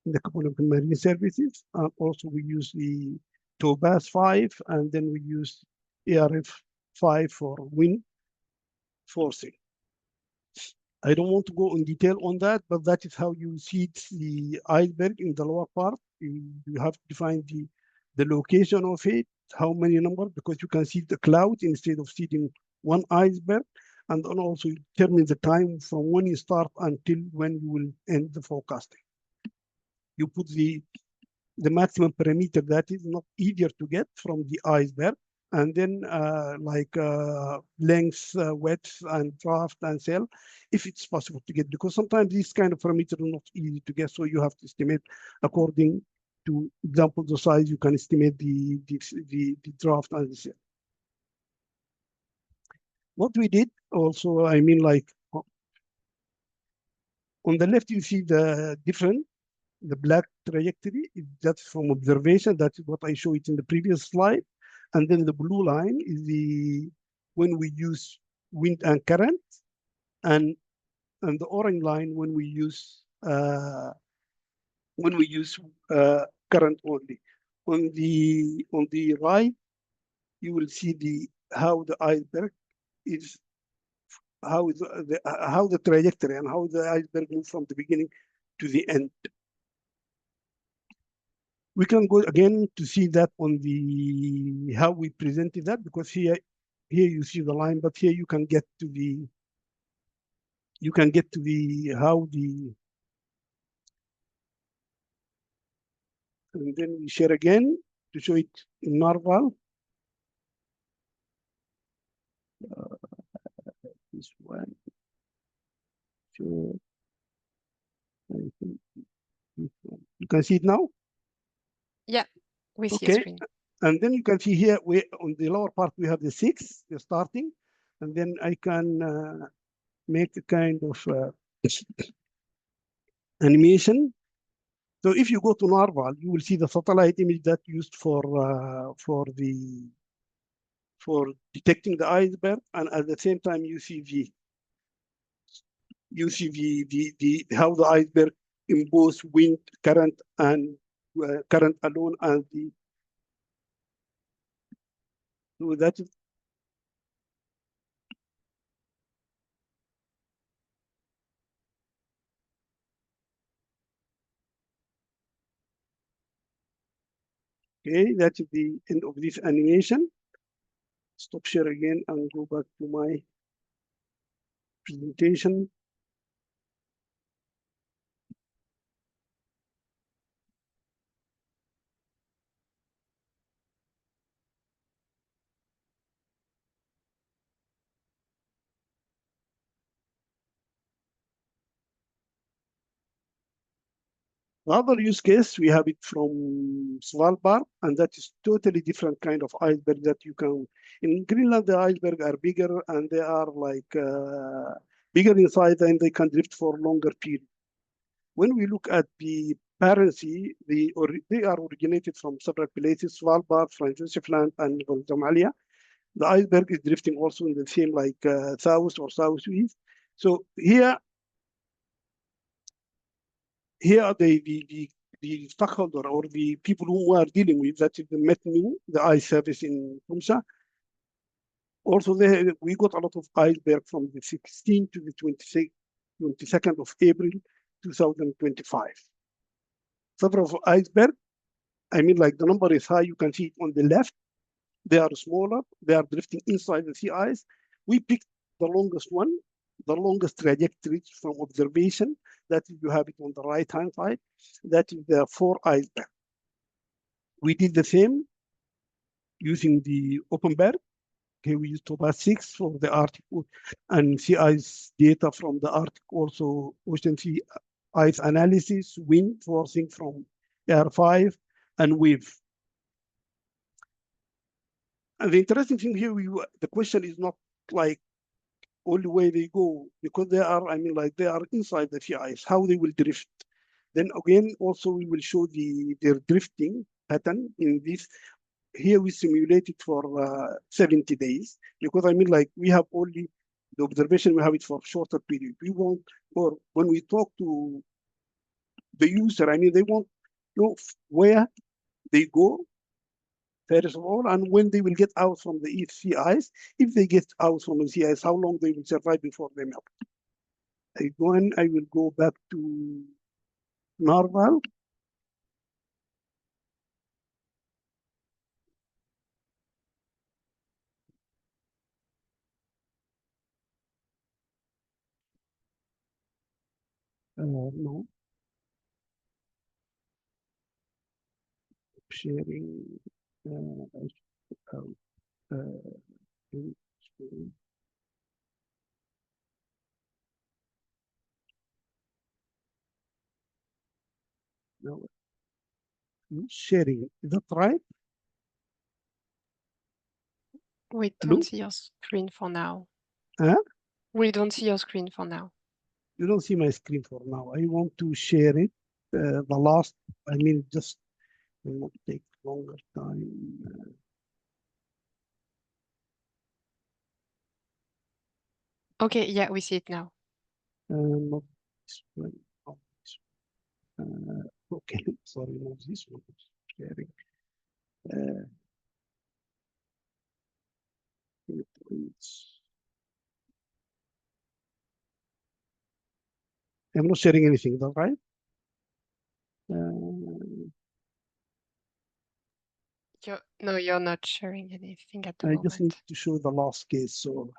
the Copernicus Marine Services, and also we use the TOBAS 5, and then we use ARF 5 for wind forcing. I don't want to go in detail on that, but that is how you see the iceberg in the lower part. You have to define the location of it, how many number, because you can see the clouds instead of seeing one iceberg, and then also determine the time from when you start until when you will end the forecasting. You put the maximum parameter that is not easier to get from the iceberg, and then length, width, and draft and sail, if it's possible to get, because sometimes these kind of parameters are not easy to get, so you have to estimate according to, example, the size, you can estimate the draft and the sail. What we did also, I mean, like on the left, you see the different, the black trajectory, that's from observation. That's what I showed it in the previous slide. And then the blue line is the when we use wind and current, and the orange line when we use current only. On the right, you will see how the iceberg is, how the trajectory and how the iceberg moves from the beginning to the end. We can go again to see that on the how we presented that, because here you see the line, but here you can get to the how the, and then we share again to show it in Narval. This one. Sure. You can see it now? Yeah, we see a Okay. screen. And then you can see here, on the lower part, we have the 6, the starting, and then I can make a kind of animation. So if you go to Narval, you will see the satellite image that used for detecting the iceberg, and at the same time you see how the iceberg in both wind, current, and current alone, and so that is. Okay, that's the end of this animation. Stop share again and go back to my presentation. The other use case, we have it from Svalbard, and that is totally different kind of iceberg that you can. In Greenland, the iceberg are bigger, and they are like bigger in size, and they can drift for longer period. When we look at the parent sea, they are originated from several places: Svalbard, Franz Josef Land, and Somalia. The iceberg is drifting also in the same like south or southeast. So here the stockholder or the people who are dealing with that is the METNU, the ice service in Tromsø. Also, we got a lot of iceberg from the 16th to the 22nd of April, 2025. Number of iceberg, I mean, like the number is high. You can see it on the left. They are smaller. They are drifting inside the sea ice. We picked the longest one, the longest trajectory from observation. That is, you have it on the right-hand side. That is the 4 iceberg. We did the same using the Openberg. Okay, we used Toba 6 for the Arctic and sea ice data from the Arctic, also ocean sea ice analysis, wind forcing from R5, and wave. And the interesting thing here, the question is not like only way they go, because they are, I mean, like they are inside the sea ice, how they will drift. Then again, also we will show their drifting pattern in this. Here we simulate it for 70 days, because I mean, like we have only the observation, we have it for shorter period. We want, or when we talk to the user, I mean, they want to know where they go, first of all, and when they will get out from the sea ice. If they get out from the sea ice, how long they will survive before they melt. Again, I will go back to Narval. No. Sharing. No. Sharing. Is that right? We Hello? don't see your screen for now. Huh? We don't see your screen for now. You don't see my screen for now. I want to share it. The last, I mean, just it will take longer time. Okay, yeah, we see it now. Not this one. Not this one. Okay, sorry, not this one. Sharing. I'm not sharing anything, is that right? No, you're not sharing anything at the I moment. just need to show the last case. So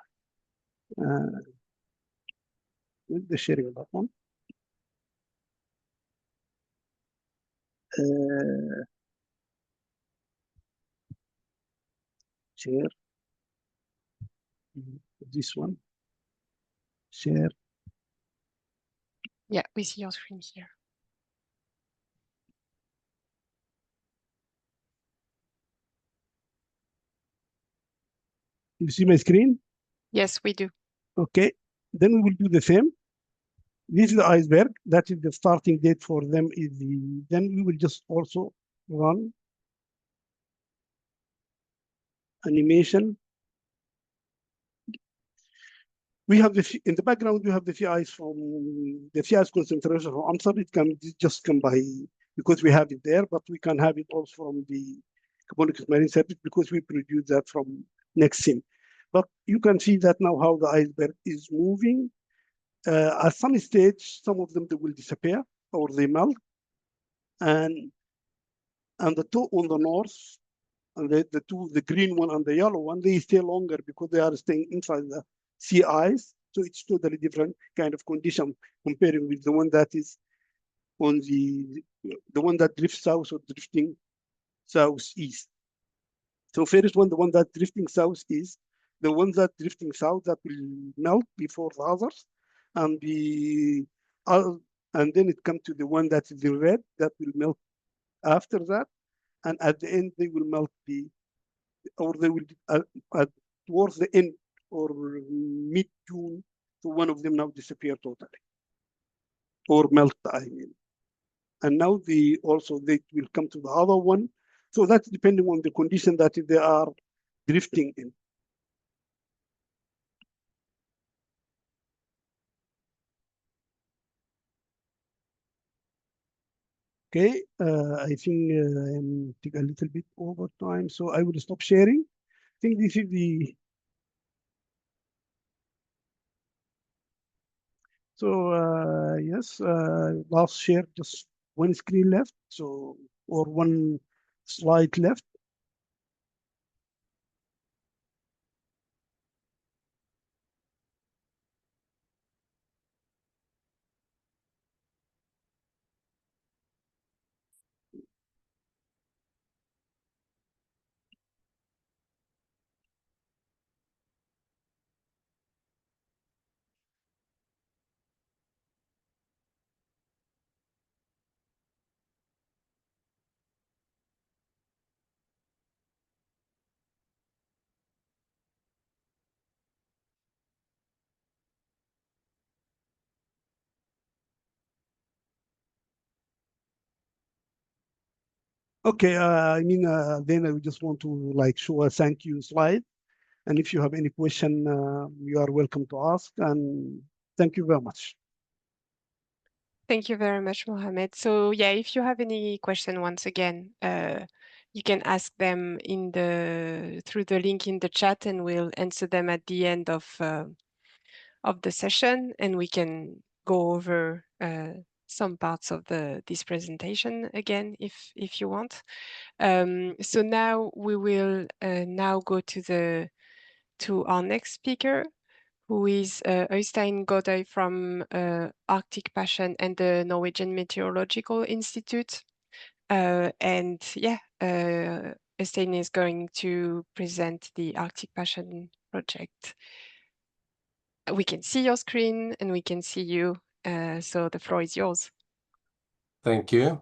with the sharing of that one. Share. This one. Share. Yeah, we see your screen here. You see my screen? Yes, we do. Okay. Then we will do the same. This is the iceberg. That is the starting date for them. Then we will just also run animation. We have in the background, we have the sea ice from the sea ice concentration from Amsterdam. It can just come by because we have it there, but we can have it also from the Copernicus Marine Service because we produce that from NextSim. But you can see that now how the iceberg is moving. At some stage, some of them they will disappear or they melt, and the two on the north, and the green one and the yellow one, they stay longer because they are staying inside the sea ice. So it's totally different kind of condition comparing with the one that is on the one that drifts south or drifting southeast. So first one, the one that drifting southeast, the one that drifting south that will melt before the others, and and then it comes to the one that is in red that will melt after that, and at the end they will melt or they will towards the end or mid-June, so one of them now disappear totally or melt, I mean. And now they will come to the other one. So that's depending on the condition that they are drifting in. Okay, I think I'm taking a little bit over time, so I will stop sharing. I think this is the. So yes, last share just one screen left, so or one slide left. Okay, then I just want to like show a thank you slide. And if you have any question, you are welcome to ask. And thank you very much. Thank you very much, Mohammed. So yeah, if you have any question, once again, you can ask them through the link in the chat, and we'll answer them at the end of the session, and we can go over some parts of this presentation again if you want. So now we will now go to our next speaker, who is Øystein Godøy from Arctic Passion and the Norwegian Meteorological Institute. And yeah, Øystein is going to present the Arctic Passion project. We can see your screen and we can see you, so the floor is yours. Thank you.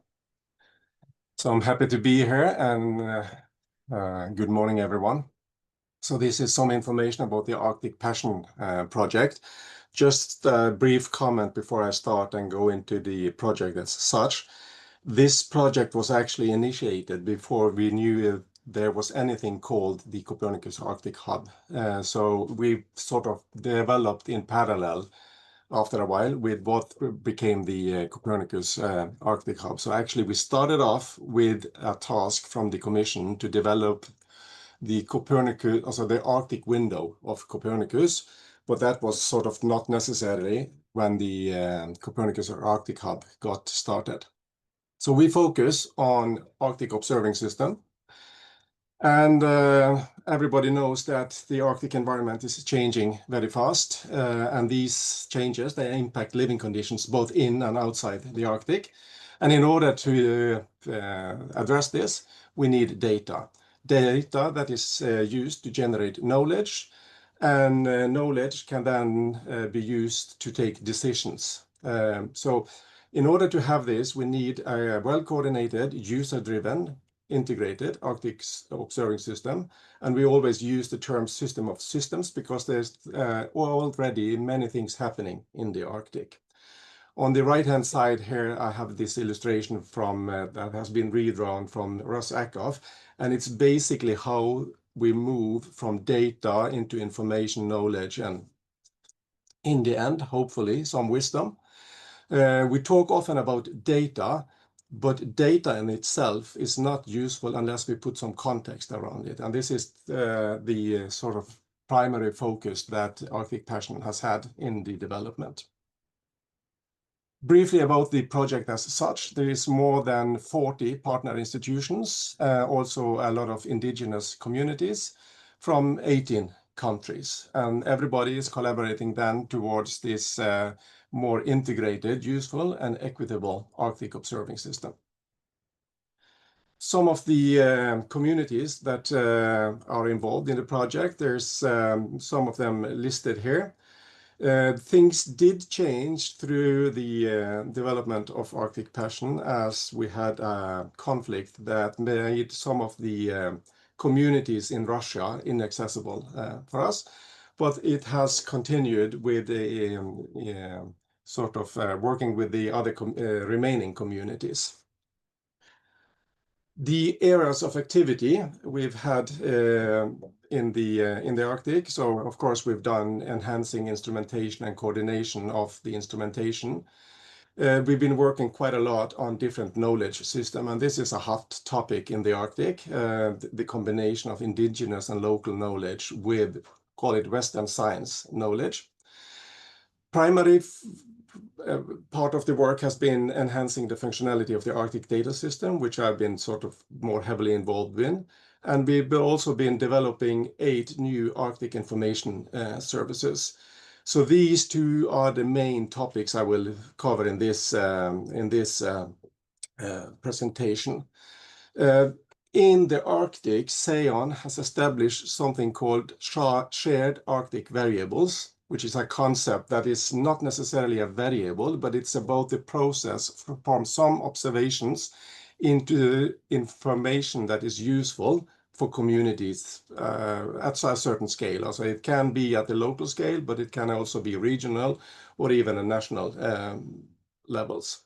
So I'm happy to be here, and good morning, everyone. So this is some information about the Arctic Passion project. Just a brief comment before I start and go into the project as such. This project was actually initiated before we knew there was anything called the Copernicus Arctic Hub. So we sort of developed in parallel after a while with what became the Copernicus Arctic Hub. So actually we started off with a task from the Commission to develop the Copernicus, also the Arctic window of Copernicus, but that was sort of not necessary when the Copernicus Arctic Hub got started. So we focus on Arctic observing system. And everybody knows that the Arctic environment is changing very fast, and these changes, they impact living conditions both in and outside the Arctic. And in order to address this, we need data. Data that is used to generate knowledge, and knowledge can then be used to take decisions. So in order to have this, we need a well-coordinated, user-driven, integrated Arctic observing system, and we always use the term system of systems because there's already many things happening in the Arctic. On the right-hand side here, I have this illustration from that has been redrawn from Russ Ackoff, and it's basically how we move from data into information, knowledge, and in the end, hopefully, some wisdom. We talk often about data, but data in itself is not useful unless we put some context around it. And this is the sort of primary focus that Arctic Passion has had in the development. Briefly about the project as such, there is more than 40 partner institutions, also a lot of indigenous communities from 18 countries. And everybody is collaborating then towards this more integrated, useful, and equitable Arctic observing system. Some of the communities that are involved in the project, there's some of them listed here. Things did change through the development of Arctic Passion, as we had a conflict that made some of the communities in Russia inaccessible for us, but it has continued with a sort of working with the other remaining communities. The areas of activity we've had in the Arctic, so of course we've done enhancing instrumentation and coordination of the instrumentation. We've been working quite a lot on different knowledge system, and this is a hot topic in the Arctic, the combination of indigenous and local knowledge with, call it Western science knowledge. Primary part of the work has been enhancing the functionality of the Arctic data system, which I've been sort of more heavily involved in. And we've also been developing 8 new Arctic information services. So these 2 are the main topics I will cover in this presentation. In the Arctic, SEON has established something called shared Arctic variables, which is a concept that is not necessarily a variable, but it's about the process from some observations into information that is useful for communities at a certain scale. Also, it can be at the local scale, but it can also be regional or even at national levels.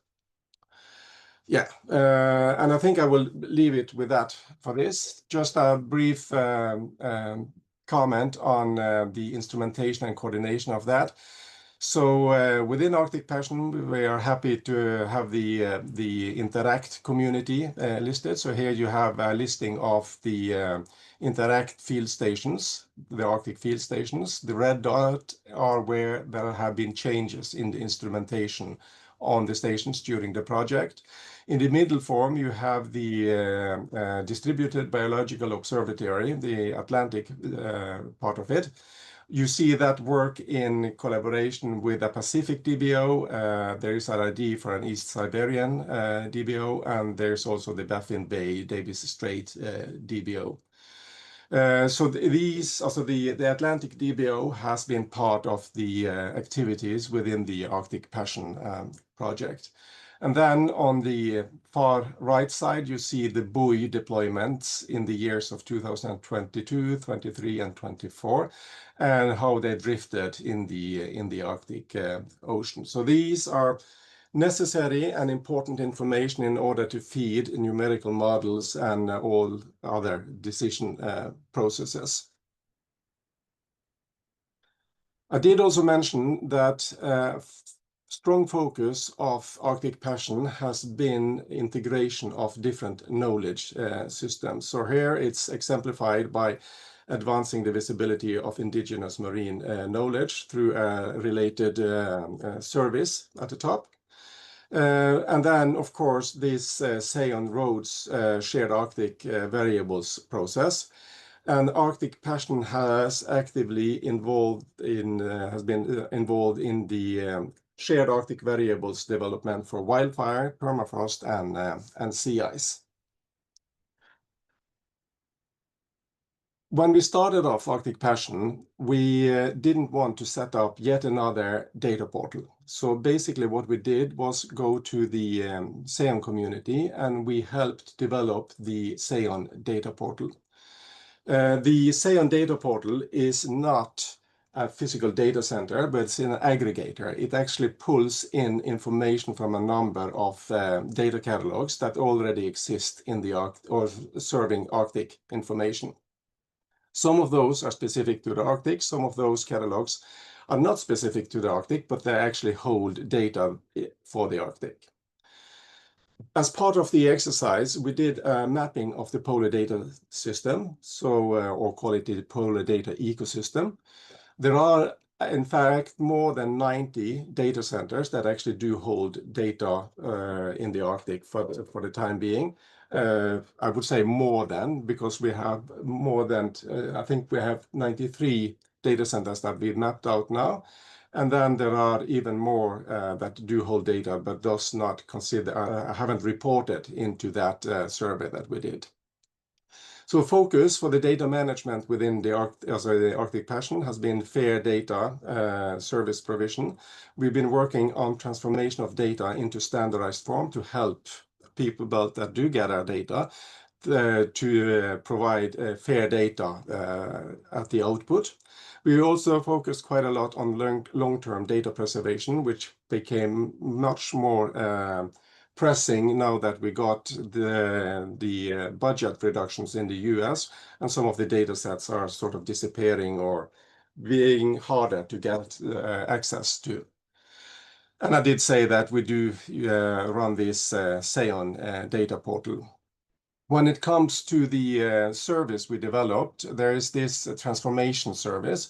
Yeah, and I think I will leave it with that for this. Just a brief comment on the instrumentation and coordination of that. So within Arctic Passion, we are happy to have the Interact community listed. So here you have a listing of the Interact field stations, the Arctic field stations. The red dot are where there have been changes in the instrumentation on the stations during the project. In the middle form, you have the Distributed Biological Observatory, the Atlantic part of it. You see that work in collaboration with a Pacific DBO. There is an ID for an East Siberian DBO, and there's also the Baffin Bay Davis Strait DBO. So the Atlantic DBO has been part of the activities within the Arctic Passion project. And then on the far right side, you see the buoy deployments in the years of 2022, 23, and 24, and how they drifted in the Arctic Ocean. So these are necessary and important information in order to feed numerical models and all other decision processes. I did also mention that strong focus of Arctic Passion has been integration of different knowledge systems. So here it's exemplified by advancing the visibility of indigenous marine knowledge through a related service at the top. And then, of course, this SEON Roads shared Arctic variables process. And Arctic Passion has actively involved in, has been involved in the shared Arctic variables development for wildfire, permafrost, and sea ice. When we started off Arctic Passion, we didn't want to set up yet another data portal. So basically what we did was go to the SEON community, and we helped develop the SEON data portal. The SEON data portal is not a physical data center, but it's an aggregator. It actually pulls in information from a number of data catalogs that already exist in the Arctic or serving Arctic information. Some of those are specific to the Arctic. Some of those catalogs are not specific to the Arctic, but they actually hold data for the Arctic. As part of the exercise, we did a mapping of the polar data system, or call it the polar data ecosystem. There are, in fact, more than 90 data centers that actually do hold data in the Arctic for the time being. I would say more than, because we have more than, I think we have 93 data centers that we've mapped out now. And then there are even more that do hold data, but does not consider, haven't reported into that survey that we did. So focus for the data management within the Arctic Passion has been fair data service provision. We've been working on transformation of data into standardized form to help people that do gather data to provide fair data at the output. We also focused quite a lot on long-term data preservation, which became much more pressing now that we got the budget reductions in the US, and some of the data sets are sort of disappearing or being harder to get access to. And I did say that we do run this SEON data portal. When it comes to the service we developed, there is this transformation service.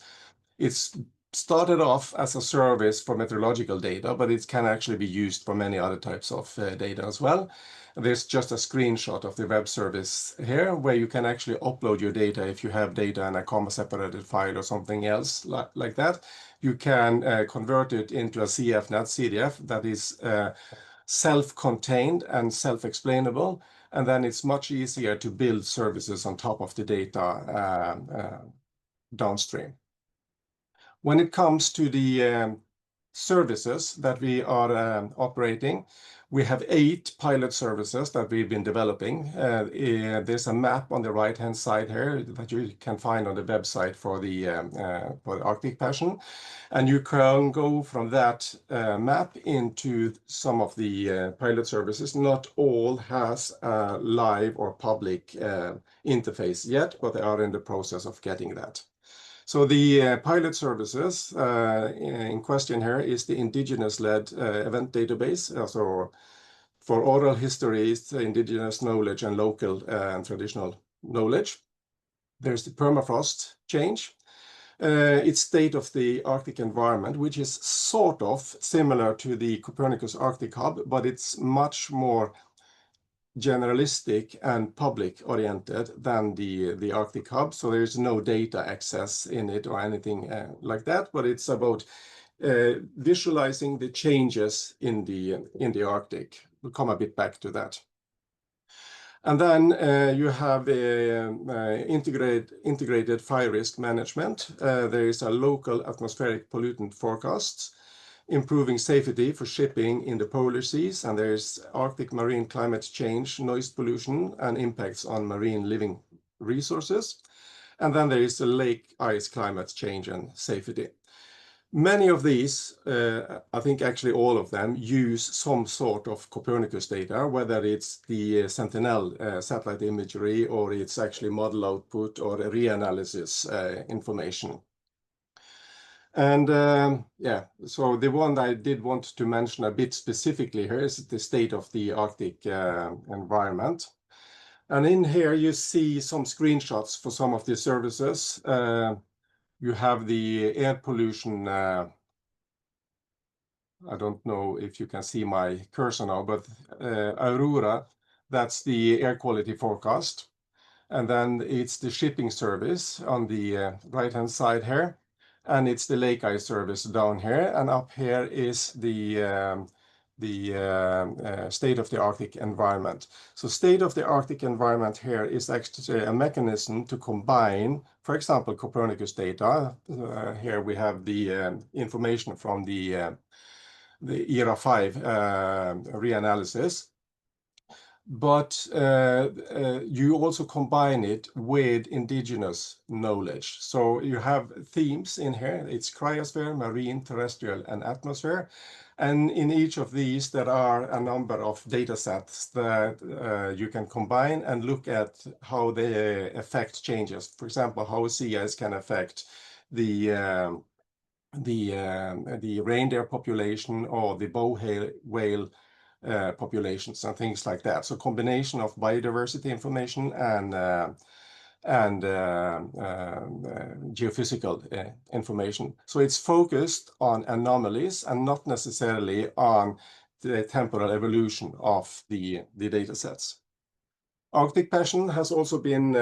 It's started off as a service for meteorological data, but it can actually be used for many other types of data as well. There's just a screenshot of the web service here where you can actually upload your data if you have data in a comma-separated file or something else like that. You can convert it into a CFNet CDF that is self-contained and self-explainable, and then it's much easier to build services on top of the data downstream. When it comes to the services that we are operating, we have 8 pilot services that we've been developing. There's a map on the right-hand side here that you can find on the website for the Arctic Passion. And you can go from that map into some of the pilot services. Not all has a live or public interface yet, but they are in the process of getting that. So the pilot services in question here is the indigenous-led event database. So for oral histories, indigenous knowledge, and local and traditional knowledge. There's the permafrost change. It's state of the Arctic environment, which is sort of similar to the Copernicus Arctic Hub, but it's much more generalistic and public oriented than the Arctic Hub. So there's no data access in it or anything like that, but it's about visualizing the changes in the Arctic. We'll come a bit back to that. And then you have integrated fire risk management. There is a local atmospheric pollutant forecast, improving safety for shipping in the polar seas, and there's Arctic marine climate change, noise pollution, and impacts on marine living resources. And then there is the lake ice climate change and safety. Many of these, I think actually all of them, use some sort of Copernicus data, whether it's the Sentinel satellite imagery or it's actually model output or reanalysis information. And yeah, so the one I did want to mention a bit specifically here is the state of the Arctic environment. And in here you see some screenshots for some of the services. You have the air pollution. I don't know if you can see my cursor now, but Aurora, that's the air quality forecast. And then it's the shipping service on the right-hand side here. And it's the lake ice service down here. And up here is the state of the Arctic environment. So state of the Arctic environment here is actually a mechanism to combine, for example, Copernicus data. Here we have the information from the ERA 5 reanalysis. But you also combine it with indigenous knowledge. So you have themes in here. It's cryosphere, marine, terrestrial, and atmosphere. And in each of these, there are a number of data sets that you can combine and look at how they affect changes. For example, how sea ice can affect the reindeer population or the bow whale populations and things like that. So combination of biodiversity information and geophysical information. So it's focused on anomalies and not necessarily on the temporal evolution of the data sets. Arctic Passion has also been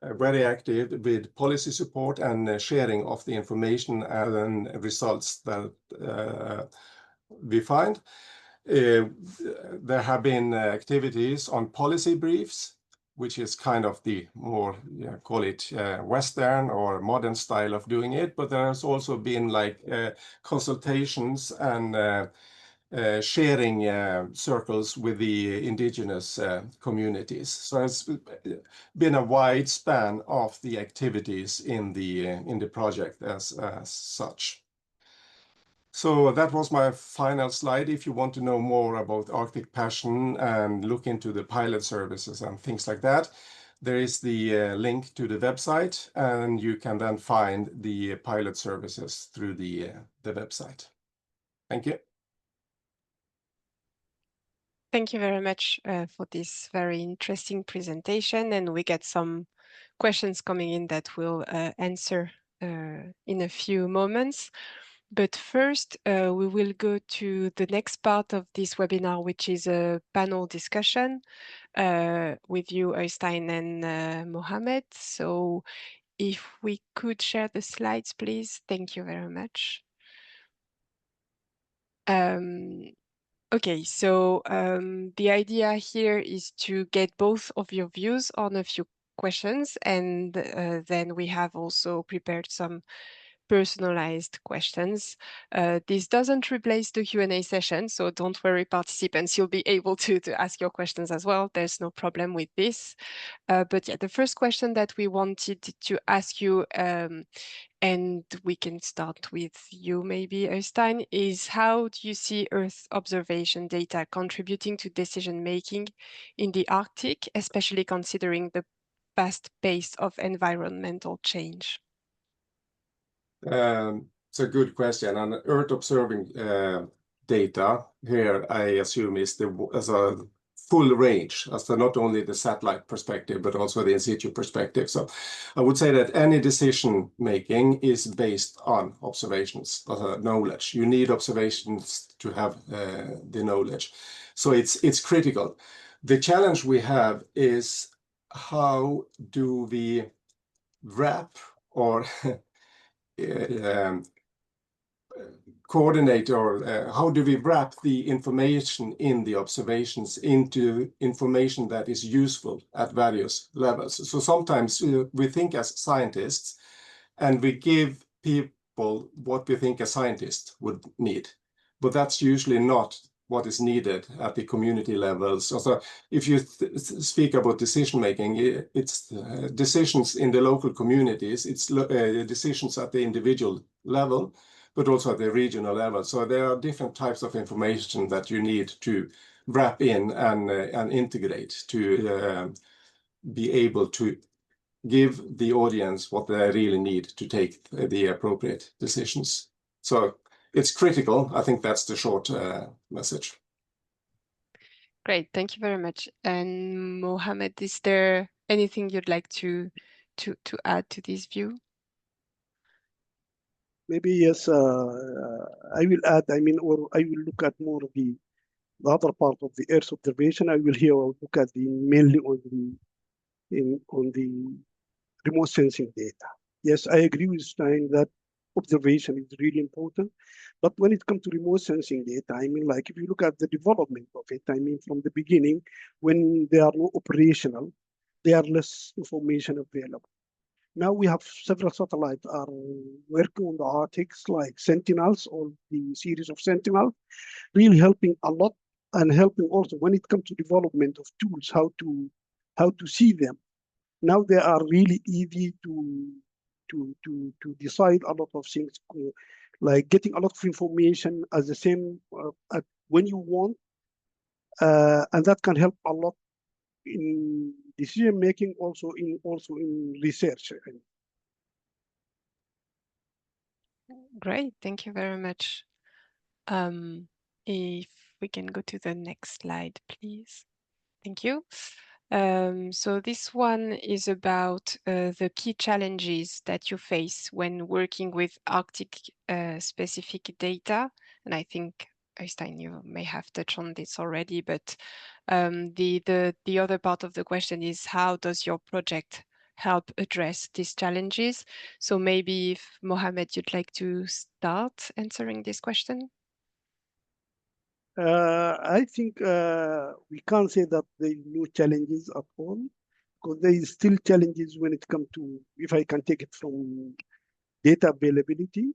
very active with policy support and sharing of the information and results that we find. There have been activities on policy briefs, which is kind of the more, call it Western or modern style of doing it. But there has also been like consultations and sharing circles with the indigenous communities. So it's been a wide span of the activities in the project as such. So that was my final slide. If you want to know more about Arctic Passion and look into the pilot services and things like that, there is the link to the website, and you can then find the pilot services through the website. Thank you. Thank you very much for this very interesting presentation, and we get some questions coming in that we'll answer in a few moments. But first, we will go to the next part of this webinar, which is a panel discussion with you, Øystein and Mohammed. So if we could share the slides, please. Thank you very much. Okay, so the idea here is to get both of your views on a few questions, and then we have also prepared some personalized questions. This doesn't replace the Q&A session, so don't worry, participants, you'll be able to ask your questions as well. There's no problem with this. But yeah, the first question that we wanted to ask you, and we can start with you maybe, Øystein, is how do you see Earth observation data contributing to decision-making in the Arctic, especially considering the fast pace of environmental change? It's a good question. And Earth observing data here, I assume, is as a full range, as not only the satellite perspective, but also the in situ perspective. So I would say that any decision making is based on observations, knowledge. You need observations to have the knowledge. So it's critical. The challenge we have is how do we wrap or coordinate, or how do we wrap the information in the observations into information that is useful at various levels. So sometimes we think as scientists and we give people what we think a scientist would need, but that's usually not what is needed at the community levels. So if you speak about decision making, it's decisions in the local communities, it's decisions at the individual level, but also at the regional level. So there are different types of information that you need to wrap in and integrate to be able to give the audience what they really need to take the appropriate decisions. So it's critical. I think that's the short message. Great, thank you very much. And Mohammed, is there anything you'd like to add to this view? Maybe yes, I will add, or I will look at more of the other part of the Earth observation. I will here look at mainly on the remote sensing data. Yes, I agree with Stein that observation is really important. But when it comes to remote sensing data, like if you look at the development of it, from the beginning, when they are not operational, there are less information available. Now we have several satellites are working on the Arctics, like Sentinels, or the series of Sentinels, really helping a lot, and helping also when it comes to development of tools, how to see them. Now they are really easy to decide a lot of things, like getting a lot of information as the same when you want, and that can help a lot in decision making, also in research. Great, thank you very much. If we can go to the next slide, please. Thank you. So this one is about the key challenges that you face when working with Arctic specific data. And I think, Øystein, you may have touched on this already, but the other part of the question is, how does your project help address these challenges? So maybe if Mohammed, you'd like to start answering this question. I think we can't say that there are no challenges at all, because there is still challenges when it comes to, if I can take it from data availability.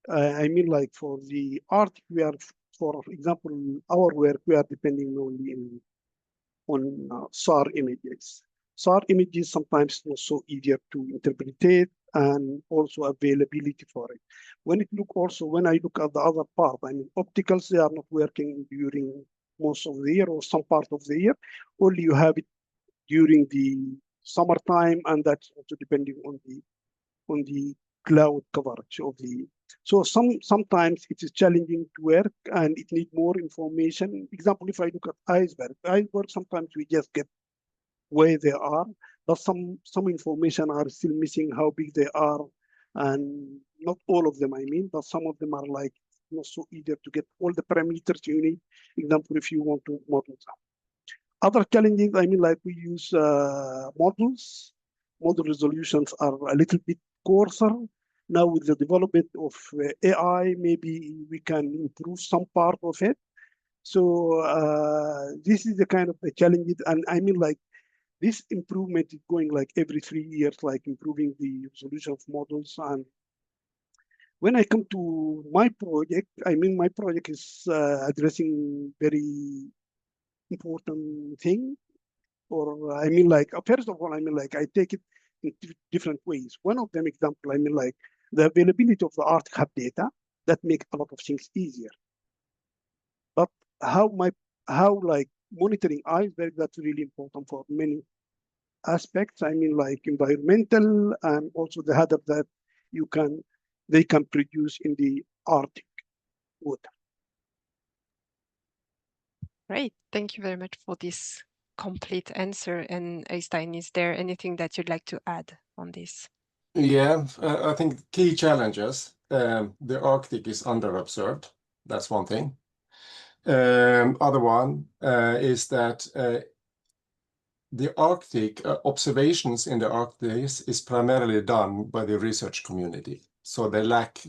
Like for the Arctic, we are, for example, our work, we are depending only on SAR images. SAR images sometimes not so easier to interpret, and also availability for it. When I look at the other part, opticals, they are not working during most of the year or some part of the year. Only you have it during the summertime, and that's also depending on the cloud coverage of the. So sometimes it is challenging to work, and it needs more information. Example, if I look at iceberg, sometimes we just get where they are, but some information are still missing, how big they are, and not all of them, I mean, but some of them are like not so easy to get all the parameters you need. Example, if you want to model them. Other challenges, I mean, like we use models. Model resolutions are a little bit coarser. Now with the development of AI, maybe we can improve some part of it. So this is the kind of the challenges, and I mean, like this improvement is going like every 3 years, like improving the resolution of models. And when I come to my project, I mean, my project is addressing very important thing. Or I mean, like first of all, I mean, like I take it in different ways. One of them example, I mean, like the availability of the Arctic Hub data that make a lot of things easier. But how like monitoring iceberg, that's really important for many aspects. I mean, like environmental and also the hazard that they can produce in the Arctic water. Great. Thank you very much for this complete answer. And Øystein, is there anything that you'd like to add on this? Yeah, I think key challenges. The Arctic is underobserved. That's one thing. Other one is that the Arctic observations in the Arctic is primarily done by the research community. So they lack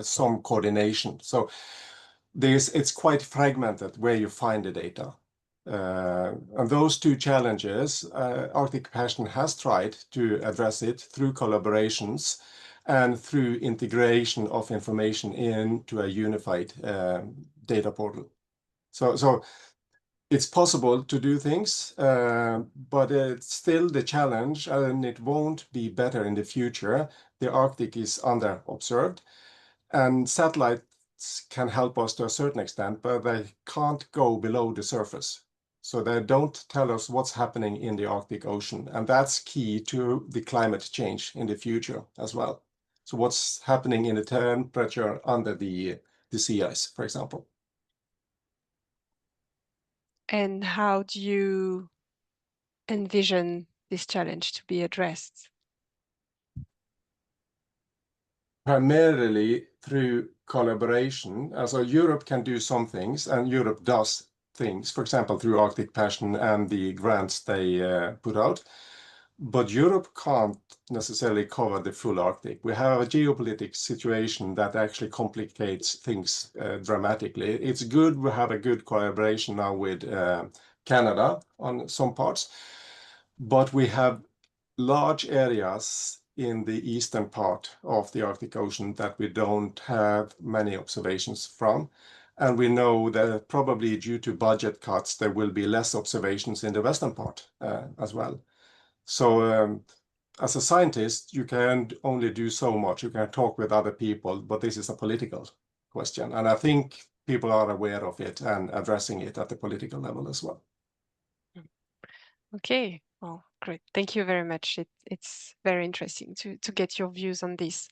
some coordination. So it's quite fragmented where you find the data. And those two challenges, Arctic Passion has tried to address it through collaborations and through integration of information into a unified data portal. So it's possible to do things, but it's still the challenge, and it won't be better in the future. The Arctic is under-observed, and satellites can help us to a certain extent, but they can't go below the surface. So they don't tell us what's happening in the Arctic Ocean, and that's key to the climate change in the future as well. So what's happening in the temperature under the sea ice, for example. And how do you envision this challenge to be addressed? Primarily through collaboration. So Europe can do some things, and Europe does things, for example, through Arctic Passion and the grants they put out. But Europe can't necessarily cover the full Arctic. We have a geopolitical situation that actually complicates things dramatically. It's good we have a good collaboration now with Canada on some parts, but we have large areas in the eastern part of the Arctic Ocean that we don't have many observations from. And we know that probably due to budget cuts, there will be less observations in the western part as well. So as a scientist, you can only do so much. You can talk with other people, but this is a political question. And I think people are aware of it and addressing it at the political level as well. Okay, well, great. Thank you very much. It's very interesting to get your views on this.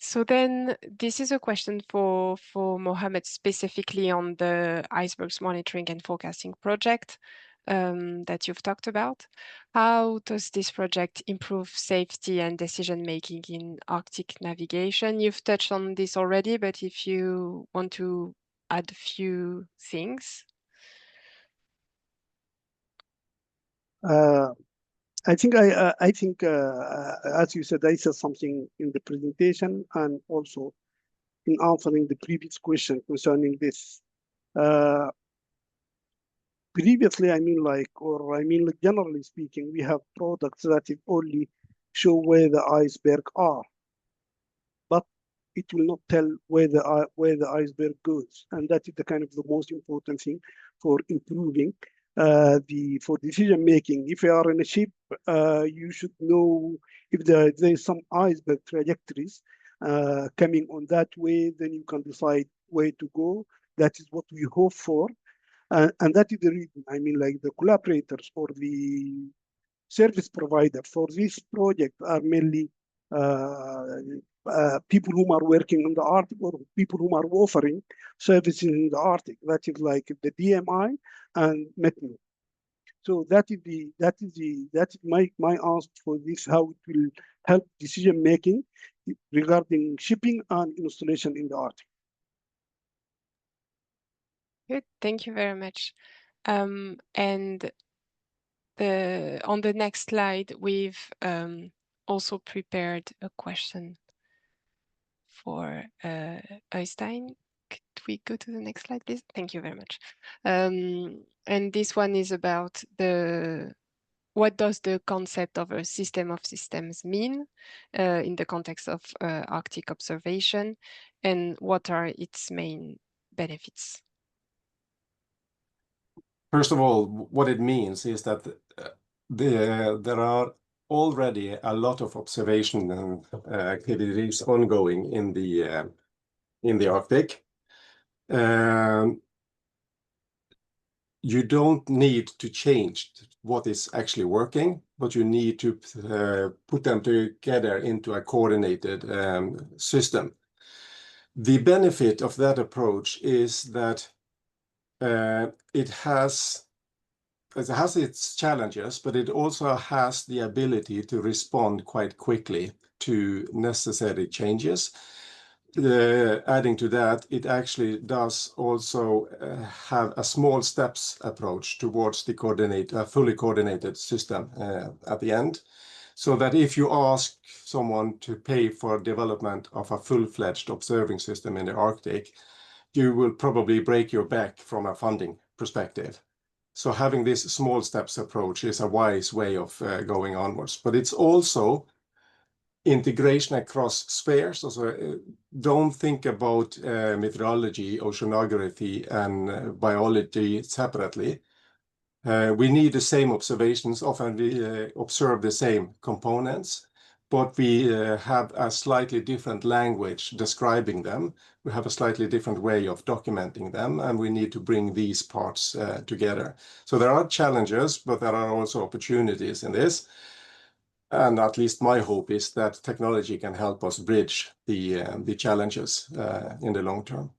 So then this is a question for Mohammed, specifically on the icebergs monitoring and forecasting project that you've talked about. How does this project improve safety and decision-making in Arctic navigation? You've touched on this already, but if you want to add a few things. I think as you said, I said something in the presentation and also in answering the previous question concerning this. Previously, I mean, generally speaking, we have products that only show where the iceberg are, but it will not tell where the iceberg goes, and that is the kind of the most important thing for improving for decision making. If you are in a ship, you should know if there's some iceberg trajectories coming on that way, then you can decide where to go. That is what we hope for. And that is the reason, I mean, like the collaborators or the service provider for this project are mainly people who are working in the Arctic or people who are offering services in the Arctic. That is like the DMI and METNO. So that is my answer for this, how it will help decision making regarding shipping and installation in the Arctic. Good, thank you very much. And on the next slide, we've also prepared a question for Øystein. Could we go to the next slide, please? Thank you very much. And this one is about what does the concept of a system of systems mean in the context of Arctic observation, and what are its main benefits? First of all, what it means is that there are already a lot of observation and activities ongoing in the Arctic. You don't need to change what is actually working, but you need to put them together into a coordinated system. The benefit of that approach is that it has its challenges, but it also has the ability to respond quite quickly to necessary changes. Adding to that, it actually does also have a small steps approach towards the fully coordinated system at the end. So that if you ask someone to pay for development of a full-fledged observing system in the Arctic, you will probably break your back from a funding perspective. So having this small steps approach is a wise way of going onwards. But it's also integration across spheres. Also, don't think about meteorology, oceanography, and biology separately. We need the same observations. Often we observe the same components, but we have a slightly different language describing them. We have a slightly different way of documenting them, and we need to bring these parts together. So there are challenges, but there are also opportunities in this. And at least my hope is that technology can help us bridge the challenges in the long term.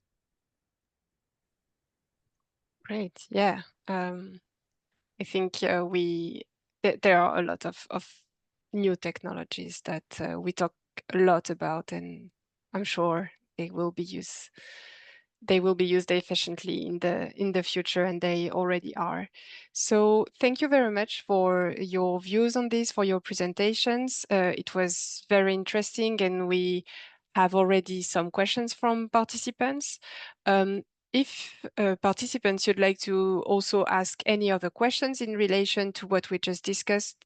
Great, yeah. I think there are a lot of new technologies that we talk a lot about, and I'm sure they will be used efficiently in the future, and they already are. So thank you very much for your views on this, for your presentations. It was very interesting, and we have already some questions from participants. If participants would like to also ask any other questions in relation to what we just discussed,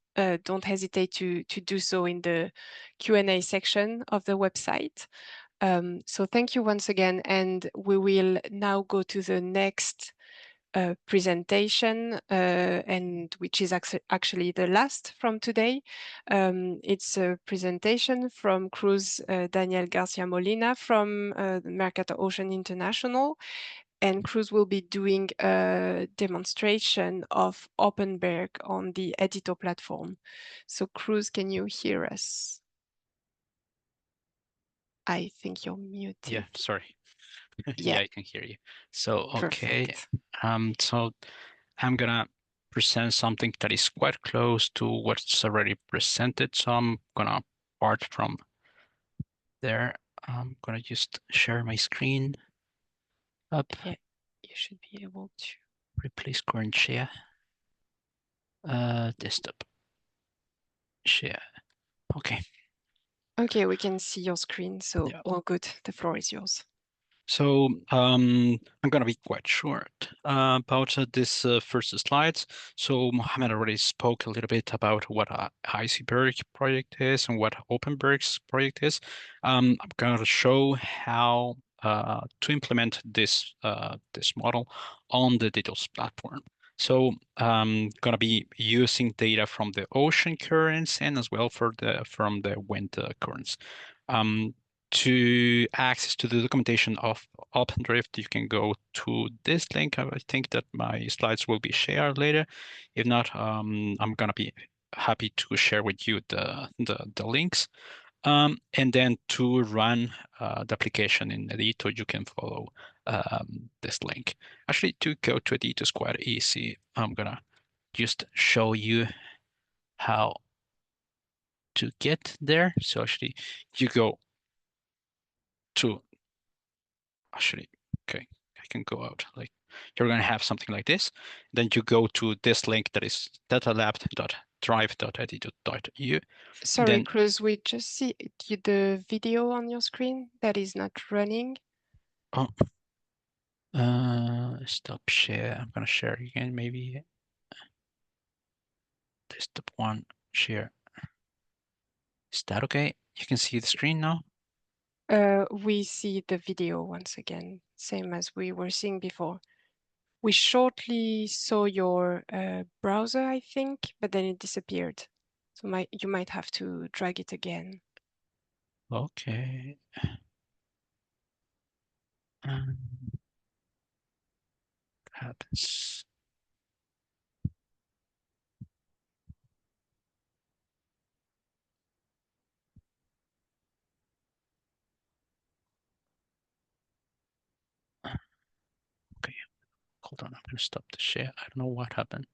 don't hesitate to do so in the Q&A section of the website. So thank you once again, and we will now go to the next presentation, and which is actually the last from today. It's a presentation from Cruz Daniel Garcia Molina from Mercator Ocean International, and Cruz will be doing a demonstration of Openberg on the Edito platform. So Cruz, can you hear us? I think you're muted. Yeah, sorry. Yeah. I can hear you. So, okay. Perfect. So I'm gonna present something that is quite close to what's already presented. So I'm gonna start from there. I'm gonna just share my screen up. Yeah, you should be able to. Replace current share. Desktop. Share. Okay. Okay, we can see your screen, so Yeah. all good. The floor is yours. So I'm going to be quite short about this first slides. So Mohammed already spoke a little bit about what Iceberg project is and what Openberg's project is. I'm going to show how to implement this this model on the DDoS platform. So I'm going to be using data from the ocean currents and as well from the wind currents. To access to the documentation of OpenDrift, you can go to this link. I think that my slides will be shared later. If not, I'm gonna be happy to share with you the links. And then to run the application in Edito, you can follow this link. Actually, to go to Edito is quite easy. I'm gonna just show you how to get there. So actually you go to, actually, okay, I can go out. Like you're going to have something like this. Then you go to this link that is datalab.drive.edu.eu. Sorry, Then, Cruz, we just see the video on your screen that is not running. oh, stop share. I'm going to share again, maybe. Desktop one, share. Is that okay? You can see the screen now? We see the video once again, same as we were seeing before. We shortly saw your browser, I think, but then it disappeared. So you might have to drag it again. Okay. Happens. Okay, hold on, I'm gonna stop the share. I don't know what happened.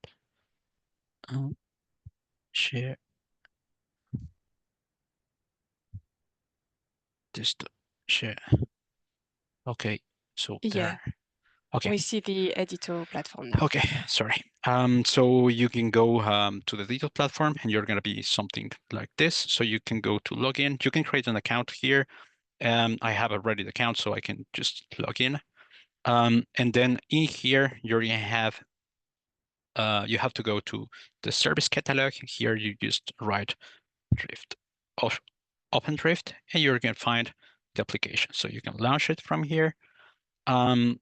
Share. Just share. Okay, so Yeah. there. Okay. We see the editor platform now. Okay, sorry. So you can go to the editor platform and you're gonna be something like this. So you can go to login. You can create an account here. I have already the account, so I can just log in. And then in here, you're gonna have you have to go to the service catalog. Here you just write Drift of Open Drift, and you're gonna find the application. So you can launch it from here. I'm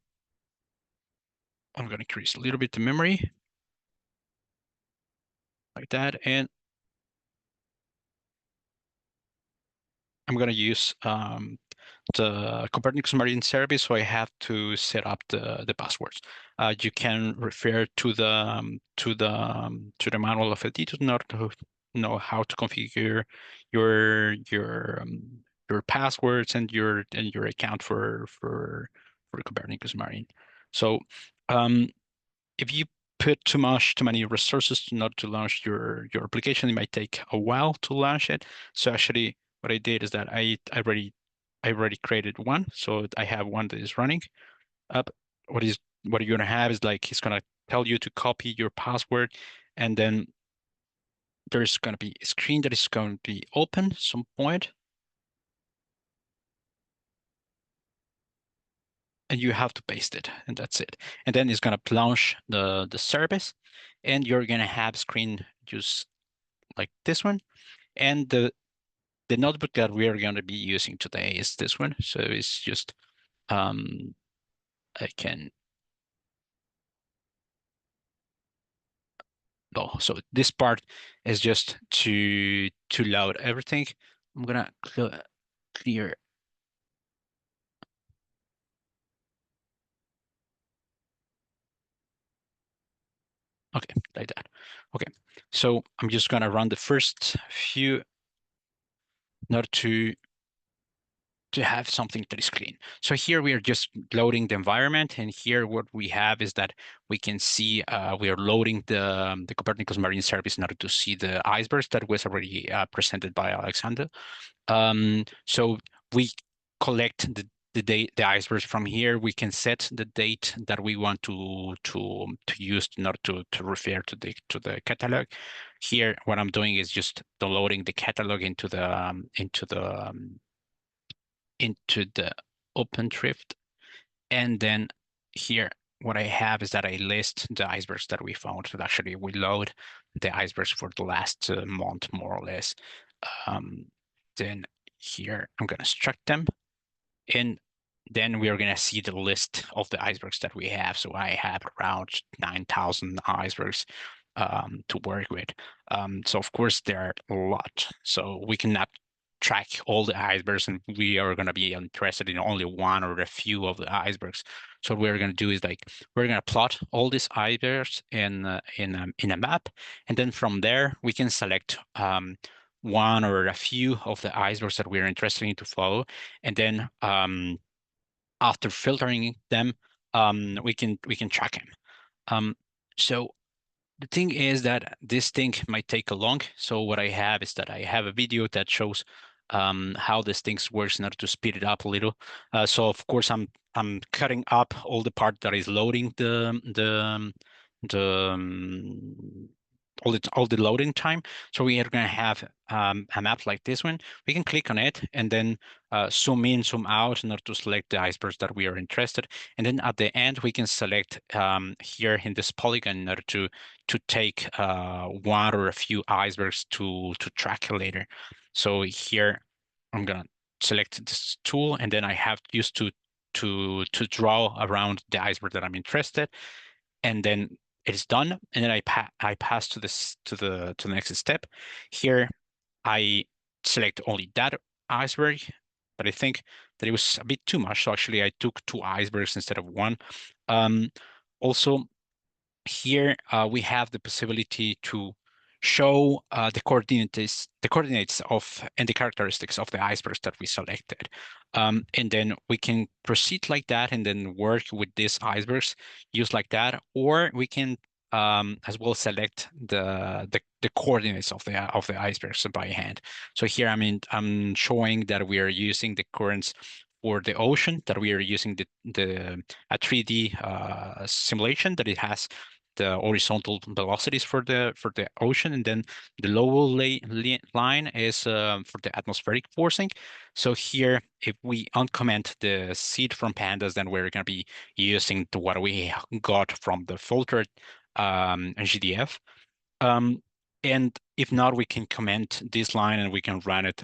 gonna increase a little bit the memory like that, and I'm gonna use the Copernicus Marine service, so I have to set up the passwords. You can refer to the manual of editor in order to know how to configure your passwords and your account for Copernicus Marine. So if you put too many resources not to launch your application, it might take a while to launch it. So actually, what I did is that I already created one, so I have one that is running up. What you're gonna have is like it's gonna tell you to copy your password, and then there's gonna be a screen that is going to be open some point, and you have to paste it, and that's it. And then it's gonna launch the service, and you're gonna have screen just like this one, and the notebook that we are going to be using today is this one. So it's just I can so this part is just to load everything. I'm gonna clear. Okay, like that. Okay, so I'm just gonna run the first few in order to have something that is clean. So here we are just loading the environment, and here what we have is that we can see we are loading the Copernicus Marine Service in order to see the icebergs that was already presented by Alexander. So we collect the icebergs from here. We can set the date that we want to use in order to refer to the catalog. Here, what I'm doing is just downloading the catalog into the OpenDrift, and then here what I have is that I list the icebergs that we found. So actually we load the icebergs for the last month, more or less. Then here I'm going to extract them, and then we are going to see the list of the icebergs that we have. So I have around 9,000 icebergs to work with. So of course there are a lot. So we cannot track all the icebergs, and we are going to be interested in only one or a few of the icebergs. So what we're going to do is like we're going to plot all these icebergs in a map, and then from there we can select one or a few of the icebergs that we're interested in to follow, and then after filtering them, we can track them. So the thing is that this thing might take a long. So what I have is that I have a video that shows how this thing works in order to speed it up a little. So of course I'm cutting up all the part that is loading all the loading time. So we are going to have a map like this one. We can click on it and then zoom in, zoom out in order to select the icebergs that we are interested. And then at the end, we can select here in this polygon in order to take one or a few icebergs to track later. So here I'm going to select this tool, and then I have used to draw around the iceberg that I'm interested, and then it's done. And then I pass to the next step. Here I select only that iceberg, but I think that it was a bit too much. So actually I took 2 icebergs instead of 1. Also here we have the possibility to show the coordinates of and the characteristics of the icebergs that we selected. And then we can proceed like that and then work with these icebergs, use like that, or we can as well select the coordinates of the icebergs by hand. So here I'm showing that we are using the currents for the ocean, that we are using a 3D simulation that it has the horizontal velocities for the ocean, and then the lower line is for the atmospheric forcing. So here, if we uncomment the seed from pandas, then we're going to be using what we got from the filtered GDF. And if not, we can comment this line and we can run it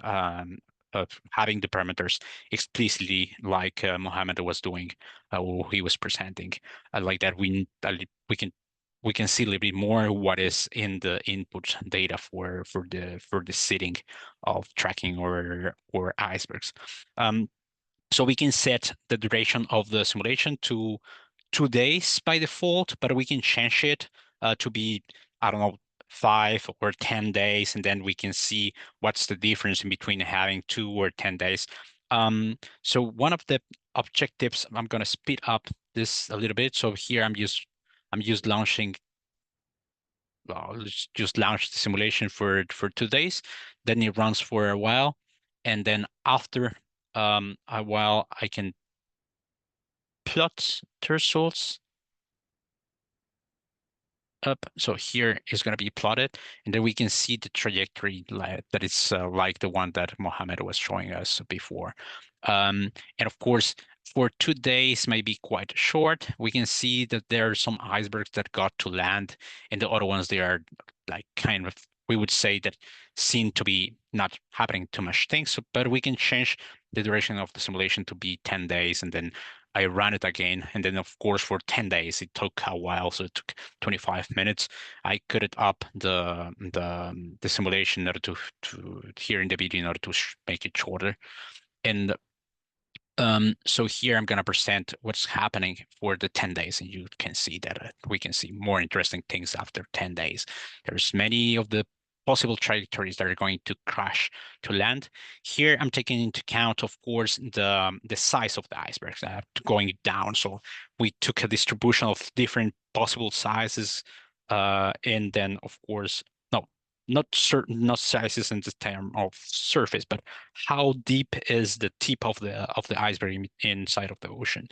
having the parameters explicitly like Mohammed was doing or he was presenting. Like that, we can see a little bit more what is in the input data for the seeding of tracking or icebergs. So we can set the duration of the simulation to 2 days by default, but we can change it to be, I don't know, 5 or 10 days, and then we can see what's the difference in between having 2 or 10 days. So one of the objectives, I'm going to speed up this a little bit. So here I'm just launching. Well, let's just launch the simulation for 2 days. Then it runs for a while, and then after a while, I can plot the results up. So here is going to be plotted, and then we can see the trajectory that is like the one that Mohammed was showing us before. And of course, for 2 days may be quite short. We can see that there are some icebergs that got to land, and the other ones, they are like kind of, we would say that seem to be not happening too much things, but we can change the duration of the simulation to be 10 days, and then I ran it again, and then of course for 10 days it took a while, so it took 25 minutes. I cut it up the simulation in order to here in the video in order to make it shorter. And so here I'm going to present what's happening for the 10 days, and you can see that we can see more interesting things after 10 days. There's many of the possible trajectories that are going to crash to land. Here I'm taking into account, of course, the size of the icebergs going down. So we took a distribution of different possible sizes, and then of course, not sizes in the term of surface, but how deep is the tip of the iceberg inside of the ocean.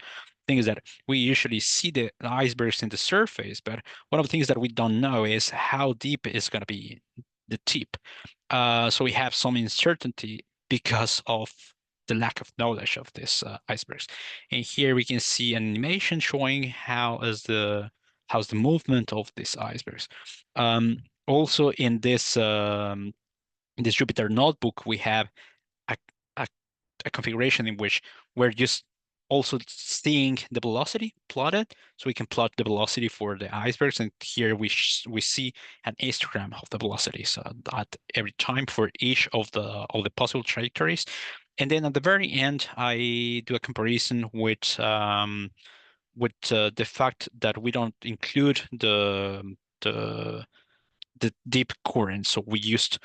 Thing is that we usually see the icebergs in the surface, but one of the things that we don't know is how deep is going to be the tip. So we have some uncertainty because of the lack of knowledge of these icebergs. And here we can see an animation showing how's the movement of these icebergs. Also in this Jupyter notebook, we have a configuration in which we're just also seeing the velocity plotted, so we can plot the velocity for the icebergs, and here we see an histogram of the velocities at every time for each of the possible trajectories. And then at the very end, I do a comparison with the fact that we don't include the deep current. So we used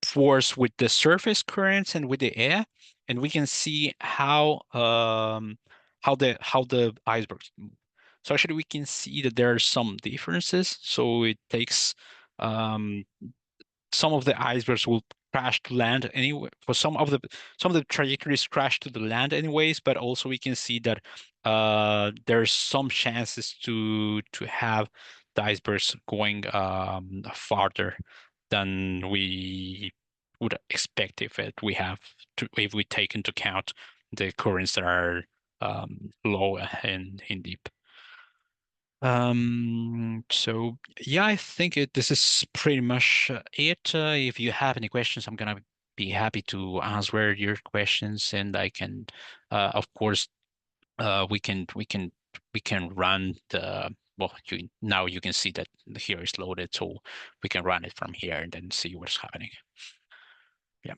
force with the surface currents and with the air, and we can see how the icebergs move. So actually we can see that there are some differences. So it takes some of the icebergs will crash to land anyway. For some of the trajectories crash to the land anyways, but also we can see that there's some chances to have the icebergs going farther than we would expect if we take into account the currents that are low and in deep. So yeah, I think this is pretty much it. If you have any questions, I'm gonna be happy to answer your questions, and I can, of course, we can run the now you can see that here is loaded, so we can run it from here and then see what's happening. Yeah.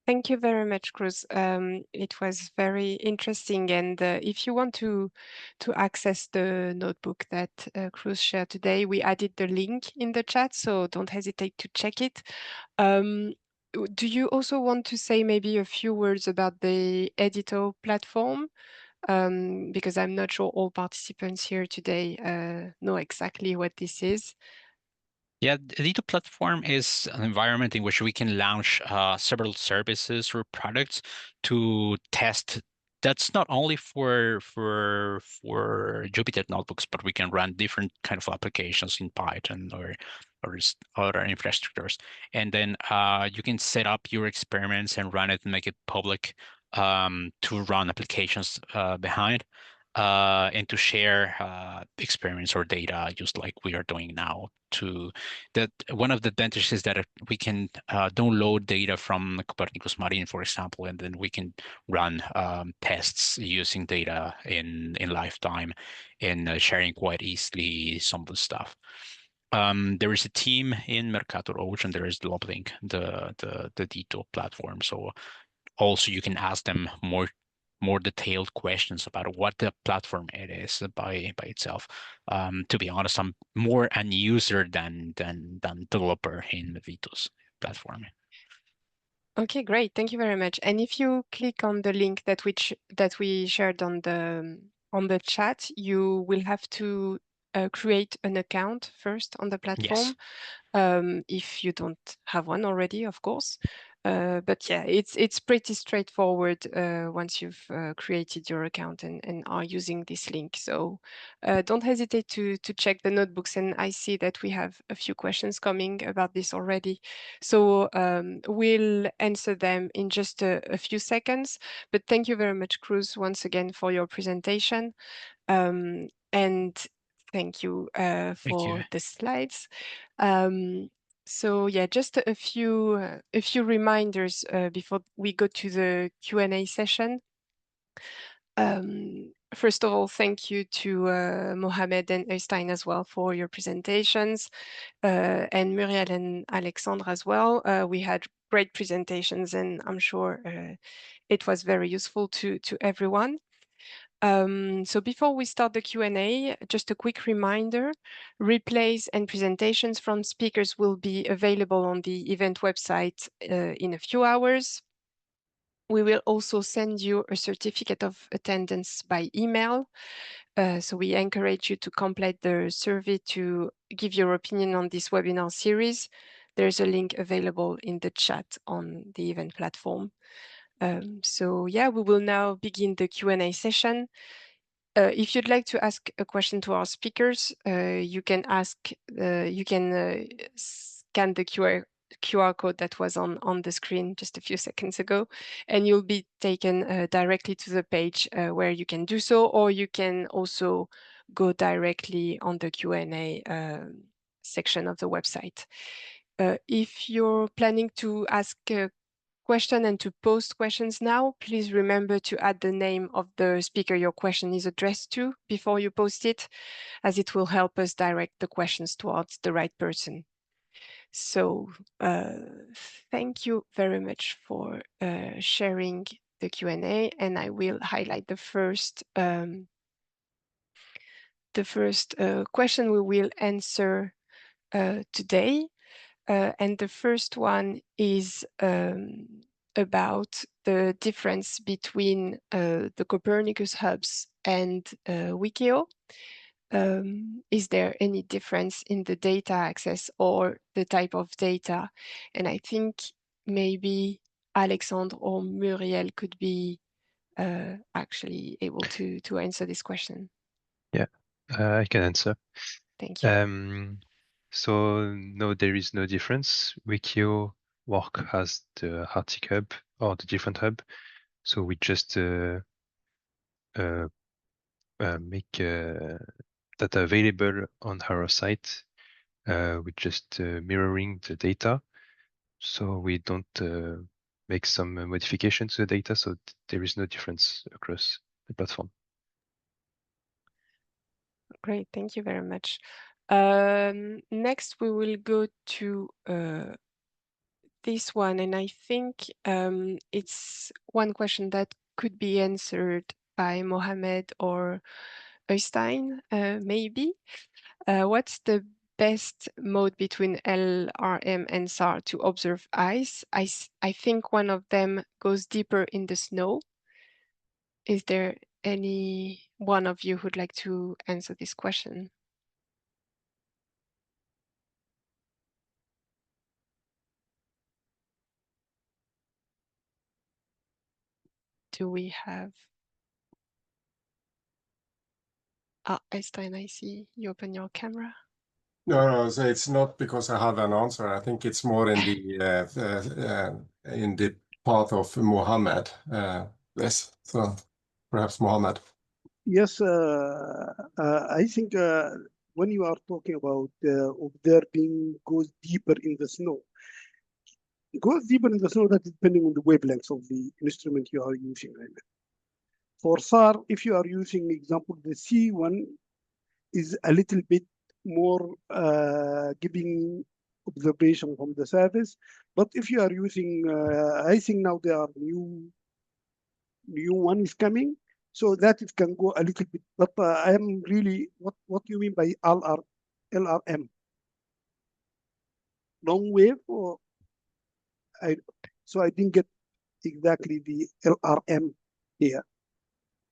Thank you very much, Cruz. It was very interesting. And if you want to access the notebook that Cruz shared today, we added the link in the chat, so don't hesitate to check it. Do you also want to say maybe a few words about the editor platform? Because I'm not sure all participants here today know exactly what this is. Yeah, the Editor platform is an environment in which we can launch several services or products to test. That's not only for Jupyter notebooks, but we can run different kind of applications in Python or other infrastructures. And then you can set up your experiments and run it and make it public to run applications behind. And to share experiments or data, just like we are doing now. One of the advantages is that we can download data from Copernicus Marine, for example, and then we can run tests using data in lifetime and sharing quite easily some of the stuff. There is a team in Mercator Ocean. There is developing the Dito platform. So also you can ask them more detailed questions about what the platform it is by itself. To be honest, I'm more an user than developer in the Vitos platform. Okay, great. Thank you very much. And if you click on the link that we shared on the chat, you will have to create an account first on the platform. Yes. If you don't have one already, of course. But yeah, it's pretty straightforward once you've created your account and are using this link. So don't hesitate to check the notebooks. And I see that we have a few questions coming about this already. So we'll answer them in just a few seconds. But thank you very much, Cruz, once again for your presentation. And thank you for the slides. So yeah, just a few reminders before we go to the Q&A session. First of all, thank you to Mohamed and Øystein as well for your presentations, and Muriel and Alexandre as well. We had great presentations, and I'm sure it was very useful to everyone. So before we start the Q&A, just a quick reminder, replays and presentations from speakers will be available on the event website in a few hours. We will also send you a certificate of attendance by email. So we encourage you to complete the survey to give your opinion on this webinar series. There's a link available in the chat on the event platform. So yeah, we will now begin the Q&A session. If you'd like to ask a question to our speakers, you can scan the QR code that was on the screen just a few seconds ago, and you'll be taken directly to the page where you can do so, or you can also go directly on the Q&A section of the website. If you're planning to ask a question and to post questions now, please remember to add the name of the speaker your question is addressed to before you post it, as it will help us direct the questions towards the right person. So thank you very much for sharing the Q&A, and I will highlight the first question we will answer today. And the first one is about the difference between the Copernicus hubs and Wikio. Is there any difference in the data access or the type of data? And I think maybe Alexandre or Muriel could be actually able to answer this question. Yeah, I can answer. Thank you. So no, there is no difference. Wikio work has the Arctic hub or the different hub. So we just make data available on our site with just mirroring the data. So we don't make some modifications to the data. So there is no difference across the platform. Great, thank you very much. Next, we will go to this one, and I think it's one question that could be answered by Mohamed or Øystein, maybe. What's the best mode between LRM and SAR to observe ice? I think one of them goes deeper in the snow. Is there any one of you who'd like to answer this question? Do we have... Øystein, I see you open your camera. No, so it's not because I have an answer. I think it's more in the path of Mohammed. Yes, so perhaps Mohammed. Yes, I think when you are talking about observing goes deeper in the snow, it goes deeper in the snow, that is depending on the wavelengths of the instrument you are using. For SAR, if you are using, example, the C1 is a little bit more giving observation from the surface. But if you are using, I think now there are new one is coming, so that it can go a little bit. But I am really, what you mean by LRM? Long wave, or so I didn't get exactly the LRM here.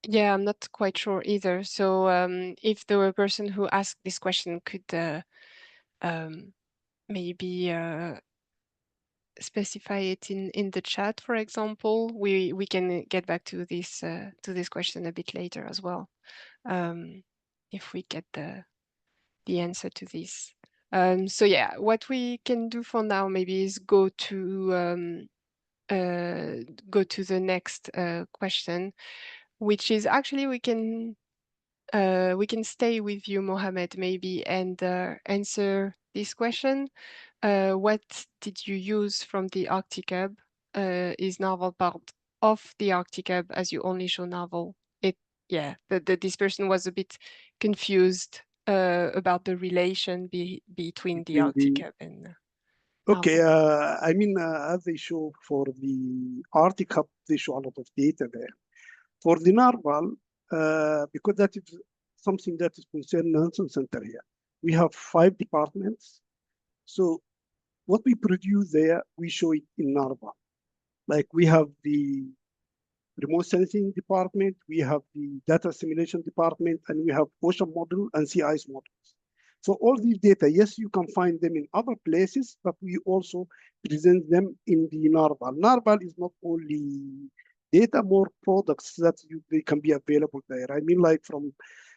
Yeah, I'm not quite sure either. So if the person who asked this question could maybe specify it in the chat, for example, we can get back to this question a bit later as well, if we get the answer to this. So yeah, what we can do for now maybe is go to the next question, which is actually we can stay with you, Mohamed, maybe, and answer this question. What did you use from the Arctic Hub? Is Narval part of the Arctic Hub, as you only show Narval? This person was a bit confused about the relation between the Arctic Hub and Okay, Narval. I mean, as they show for the Arctic Hub, they show a lot of data there. For the Narval, because that is something that is concerned Nansen Center here. We have 5 departments. So what we produce there, we show it in Narval. Like we have the remote sensing department, we have the data simulation department, and we have ocean model and sea ice models. So all these data, yes, you can find them in other places, but we also present them in the Narval. Narval is not only data, more products that they can be available there. I mean, like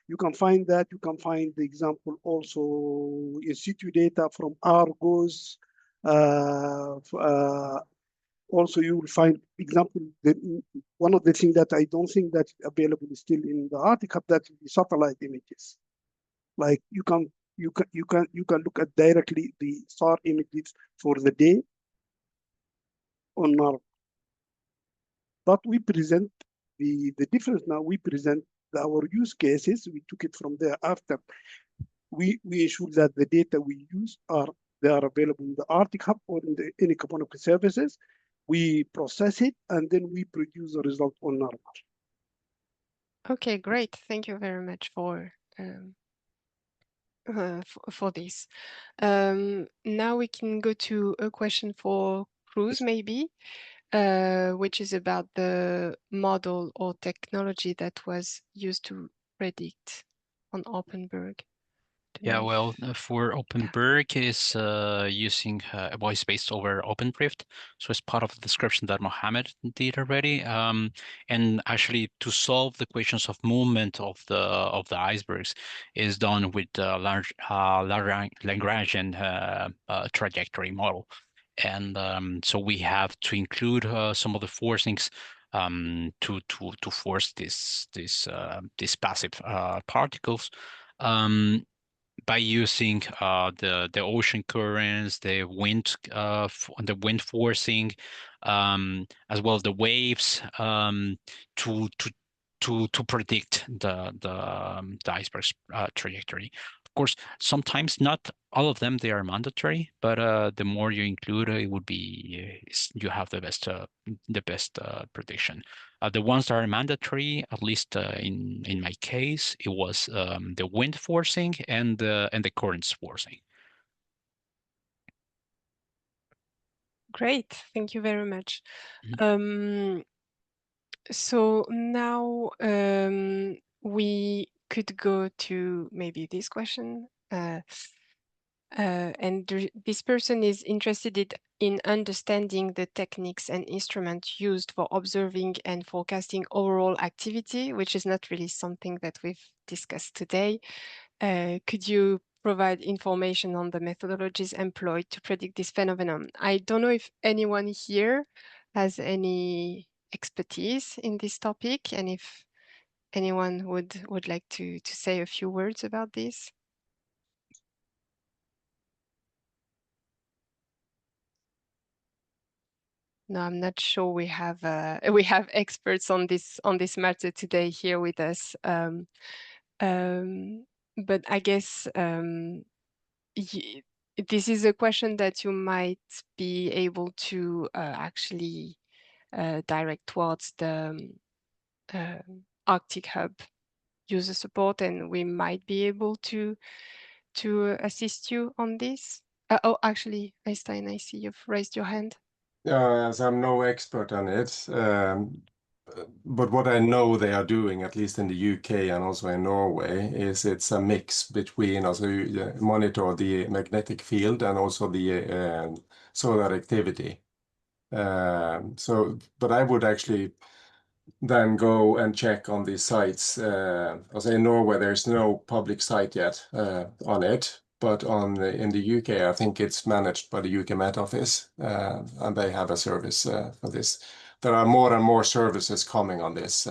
you can find that, you can find the example also in situ data from Argos. Also, you will find example, one of the things that I don't think that is available is still in the Arctic Hub, that is the satellite images. Like you can look at directly the SAR images for the day on Narval. But we present the difference now. We present our use cases. We took it from there after. We ensure that the data we use they are available in the Arctic Hub or in any Copernicus services. We process it and then we produce the result on Narval. Okay, great. Thank you very much for this. Now we can go to a question for Cruz, maybe. which is about the model or technology that was used to predict on Openberg. Yeah, well, for Openberg is using voice-based over OpenDrift. So it's part of the description that Mohammed did already. And actually, to solve the questions of movement of the icebergs is done with Lagrangian trajectory model. And so we have to include some of the forcings to force these passive particles. By using the ocean currents, the wind forcing, as well as the waves, to predict the iceberg's trajectory. Of course, sometimes not all of them they are mandatory, but the more you include, it would be you have the best prediction. The ones that are mandatory, at least in my case, it was the wind forcing and the currents forcing. Great, thank you very much. So now we could go to maybe this question. This person is interested in understanding the techniques and instruments used for observing and forecasting overall activity, which is not really something that we've discussed today. Could you provide information on the methodologies employed to predict this phenomenon? I don't know if anyone here has any expertise in this topic, and if anyone would like to say a few words about this. No, I'm not sure we have experts on this matter today here with us. But I guess this is a question that you might be able to actually direct towards the Arctic Hub user support, and we might be able to assist you on this. Oh, actually, Einstein, I see you've raised your hand. As I'm no expert on it, but what I know they are doing, at least in the UK and also in Norway, is it's a mix between also you monitor the magnetic field and also the solar activity. But I would actually then go and check on these sites. As in Norway, there's no public site yet on it, but in the UK, I think it's managed by the UK Met Office, and they have a service for this. There are more and more services coming on this,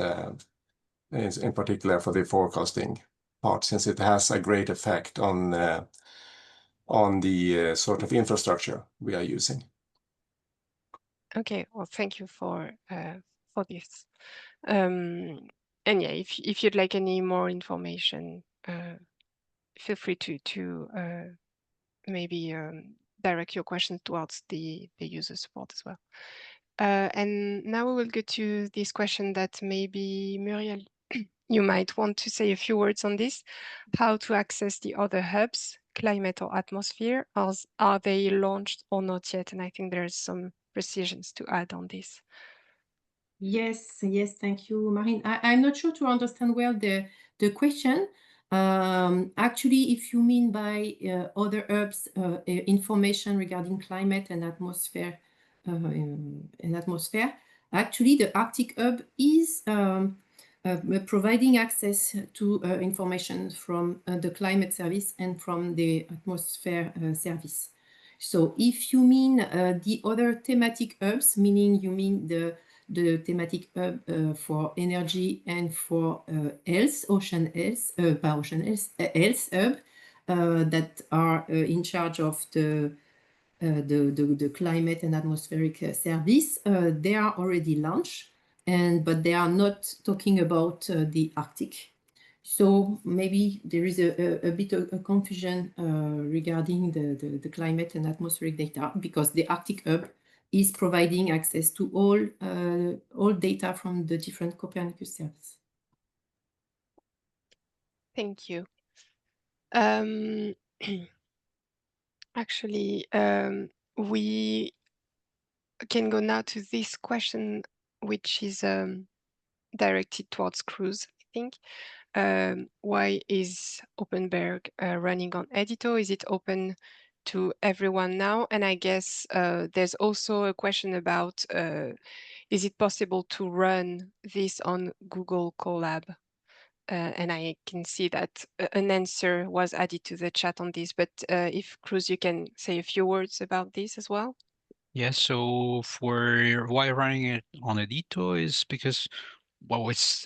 in particular for the forecasting part, since it has a great effect on the sort of infrastructure we are using. Okay, well, thank you for this. And yeah, if you'd like any more information, feel free to maybe direct your questions towards the user support as well. And now we will go to this question that maybe Muriel, you might want to say a few words on this. How to access the other hubs, climate or atmosphere? Are they launched or not yet? And I think there's some precisions to add on this. Yes, thank you, Marine. I'm not sure to understand well the question. Actually, if you mean by other hubs information regarding climate and atmosphere, actually the Arctic Hub is providing access to information from the climate service and from the atmosphere service. So if you mean the other thematic hubs, meaning you mean the thematic hub for energy and for health, ocean health hub that are in charge of the climate and atmospheric service, they are already launched, but they are not talking about the Arctic. So maybe there is a bit of a confusion regarding the climate and atmospheric data, because the Arctic Hub is providing access to all data from the different Copernicus services. Thank you. Actually, we can go now to this question, which is directed towards Cruz, I think. Why is Openberg running on Edito? Is it open to everyone now? And I guess there's also a question about, is it possible to run this on Google Colab? And I can see that an answer was added to the chat on this, but if Cruz, you can say a few words about this as well. Yes, so for why running it on Edito is because, well, it's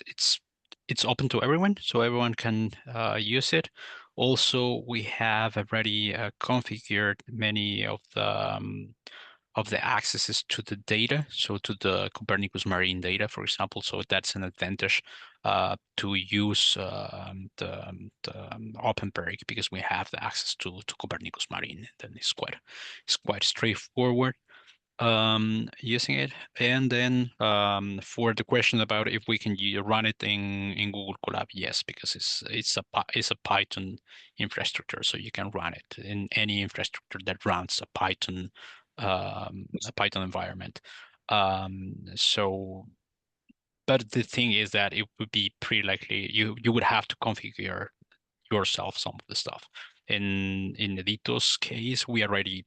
open to everyone, so everyone can use it. Also, we have already configured many of the accesses to the data, so to the Copernicus marine data, for example. So that's an advantage to use the Openberg, because we have the access to Copernicus marine. Then it's quite straightforward using it. And then for the question about if we can run it in Google Colab, yes, because it's a Python infrastructure, so you can run it in any infrastructure that runs a Python environment. So, but the thing is that it would be pretty likely you would have to configure yourself some of the stuff. In Edito's case, we already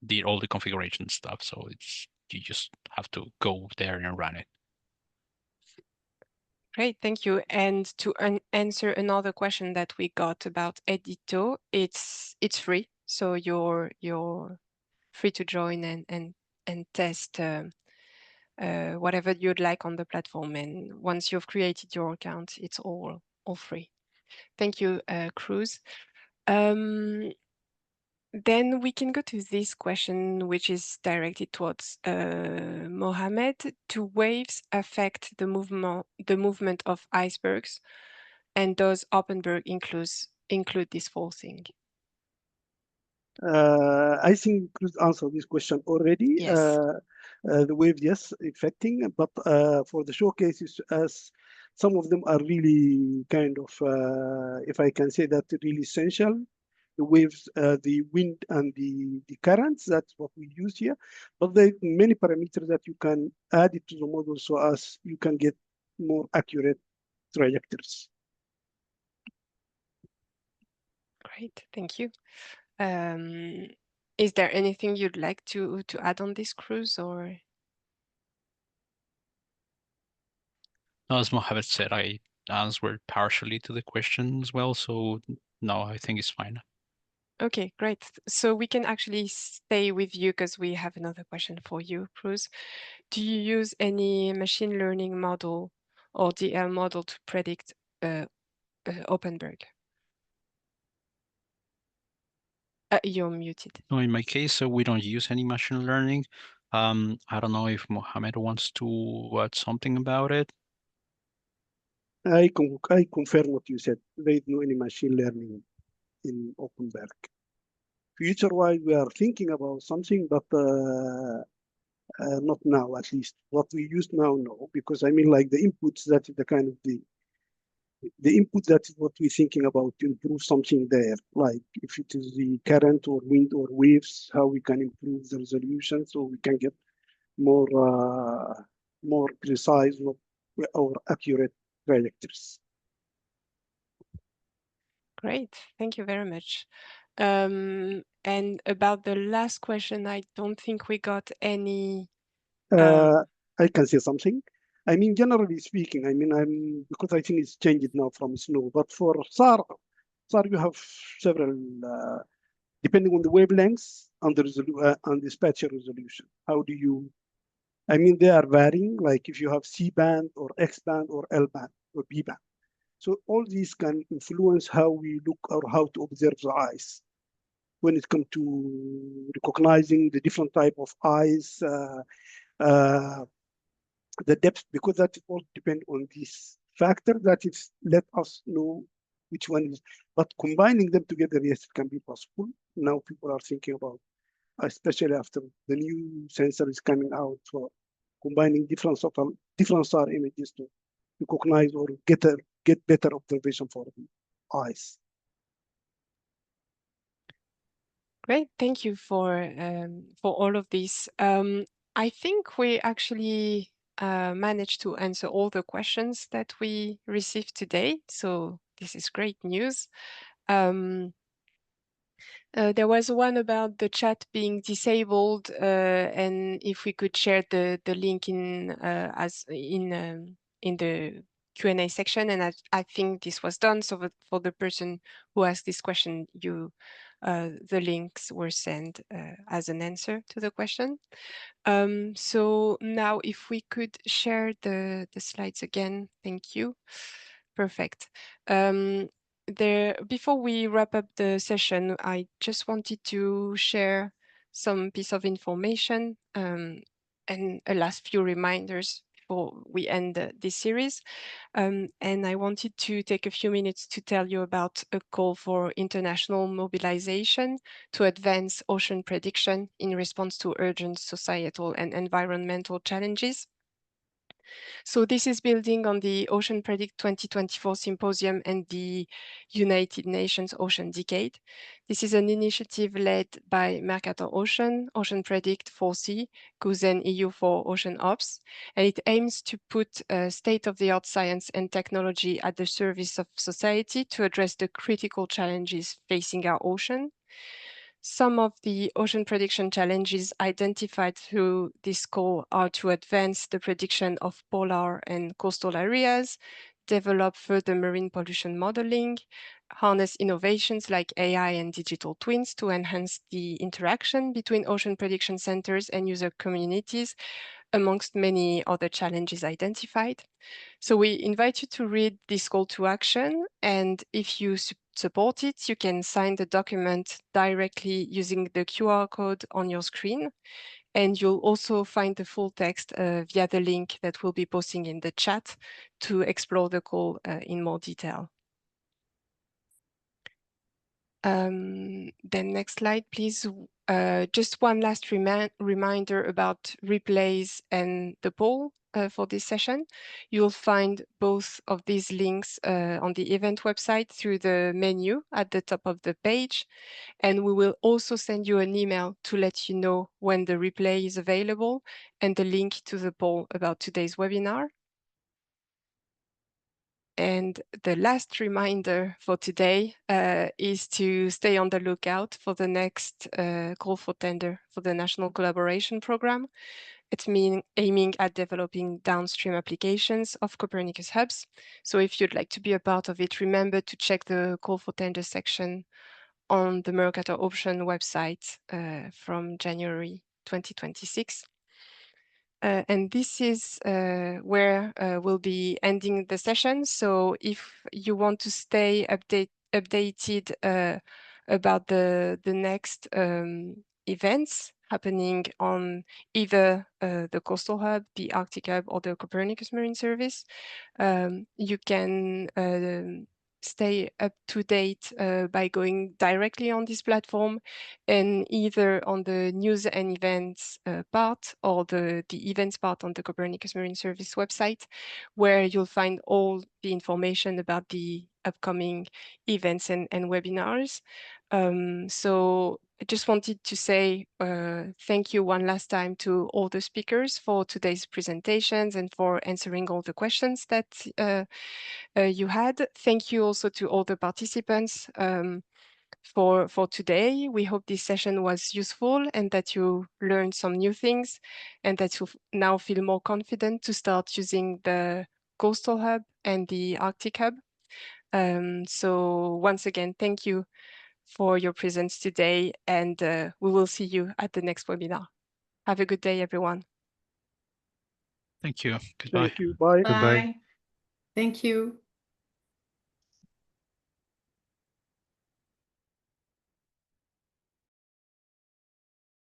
did all the configuration stuff, so you just have to go there and run it. Great, thank you. And to answer another question that we got about Edito, it's free, so you're free to join and test whatever you'd like on the platform. And once you've created your account, it's all free. Thank you, Cruz. Then we can go to this question, which is directed towards Mohammed. Do waves affect the movement of icebergs? And does Openberg include this forcing? I think Cruz answered this question already. Yes. The wave, yes, affecting, but for the showcases, as some of them are really kind of, if I can say that, really essential. The waves, the wind and the currents, that's what we use here. But there are many parameters that you can add it to the model so as you can get more accurate trajectories. Great, thank you. Is there anything you'd like to add on this, Cruz, or? As Mohammed said, I answered partially to the question as well, so no, I think it's fine. Okay, great. So we can actually stay with you because we have another question for you, Cruz. Do you use any machine learning model or DL model to predict Openberg? You're muted. No, in my case, we don't use any machine learning. I don't know if Mohammed wants to add something about it. I confirm what you said. There is no any machine learning in Openberg. Future-wise, we are thinking about something, but not now, at least. What we use now, no, because I mean, like the inputs, that is the kind of the input, that is what we're thinking about to improve something there. Like if it is the current or wind or waves, how we can improve the resolution so we can get more precise or accurate trajectories. Great, thank you very much. And about the last question, I don't think we got any. I can say something. I mean, generally speaking, I mean, because I think it's changed now from snow, but for SAR you have several, depending on the wavelengths and the spatial resolution. How do you, I mean, they are varying, like if you have C band or X band or L band or B band. So all these can influence how we look or how to observe the ice when it comes to recognizing the different type of ice, the depth, because that all depend on this factor that is let us know which one is. But combining them together, yes, it can be possible. Now people are thinking about, especially after the new sensor is coming out, for combining different SAR images to recognize or get better observation for the eyes. Great, thank you for all of this. I think we actually managed to answer all the questions that we received today. So this is great news. There was one about the chat being disabled, and if we could share the link in the Q&A section, and I think this was done. So for the person who asked this question, the links were sent as an answer to the question. So now if we could share the slides again, thank you. Perfect. Before we wrap up the session, I just wanted to share some piece of information and a last few reminders before we end this series. And I wanted to take a few minutes to tell you about a call for international mobilization to advance ocean prediction in response to urgent societal and environmental challenges. So this is building on the Ocean Predict 2024 Symposium and the United Nations Ocean Decade. This is an initiative led by Mercator Ocean, Ocean Predict 4C, Kuzen EU for Ocean Ops, and it aims to put state-of-the-art science and technology at the service of society to address the critical challenges facing our ocean. Some of the ocean prediction challenges identified through this call are to advance the prediction of polar and coastal areas, develop further marine pollution modeling, harness innovations like AI and digital twins to enhance the interaction between ocean prediction centers and user communities, amongst many other challenges identified. So we invite you to read this call to action, and if you support it, you can sign the document directly using the QR code on your screen. And you'll also find the full text via the link that we'll be posting in the chat to explore the call in more detail. Then next slide, please. Just one last reminder about replays and the poll for this session. You'll find both of these links on the event website through the menu at the top of the page. And we will also send you an email to let you know when the replay is available and the link to the poll about today's webinar. And the last reminder for today is to stay on the lookout for the next call for tender for the National Collaboration Program. It's aiming at developing downstream applications of Copernicus hubs. So if you'd like to be a part of it, remember to check the call for tender section on the Mercator Option website from January 2026. And this is where we'll be ending the session. So if you want to stay updated about the next events happening on either the Coastal Hub, the Arctic Hub, or the Copernicus Marine Service, you can stay up to date by going directly on this platform and either on the news and events part or the events part on the Copernicus Marine Service website, where you'll find all the information about the upcoming events and webinars. So I just wanted to say thank you one last time to all the speakers for today's presentations and for answering all the questions that you had. Thank you also to all the participants for today. We hope this session was useful and that you learned some new things and that you now feel more confident to start using the Coastal Hub and the Arctic Hub. So once again, thank you for your presence today, and we will see you at the next webinar. Have a good day, everyone. Thank you. Goodbye. Thank you. Bye. Goodbye. Thank you.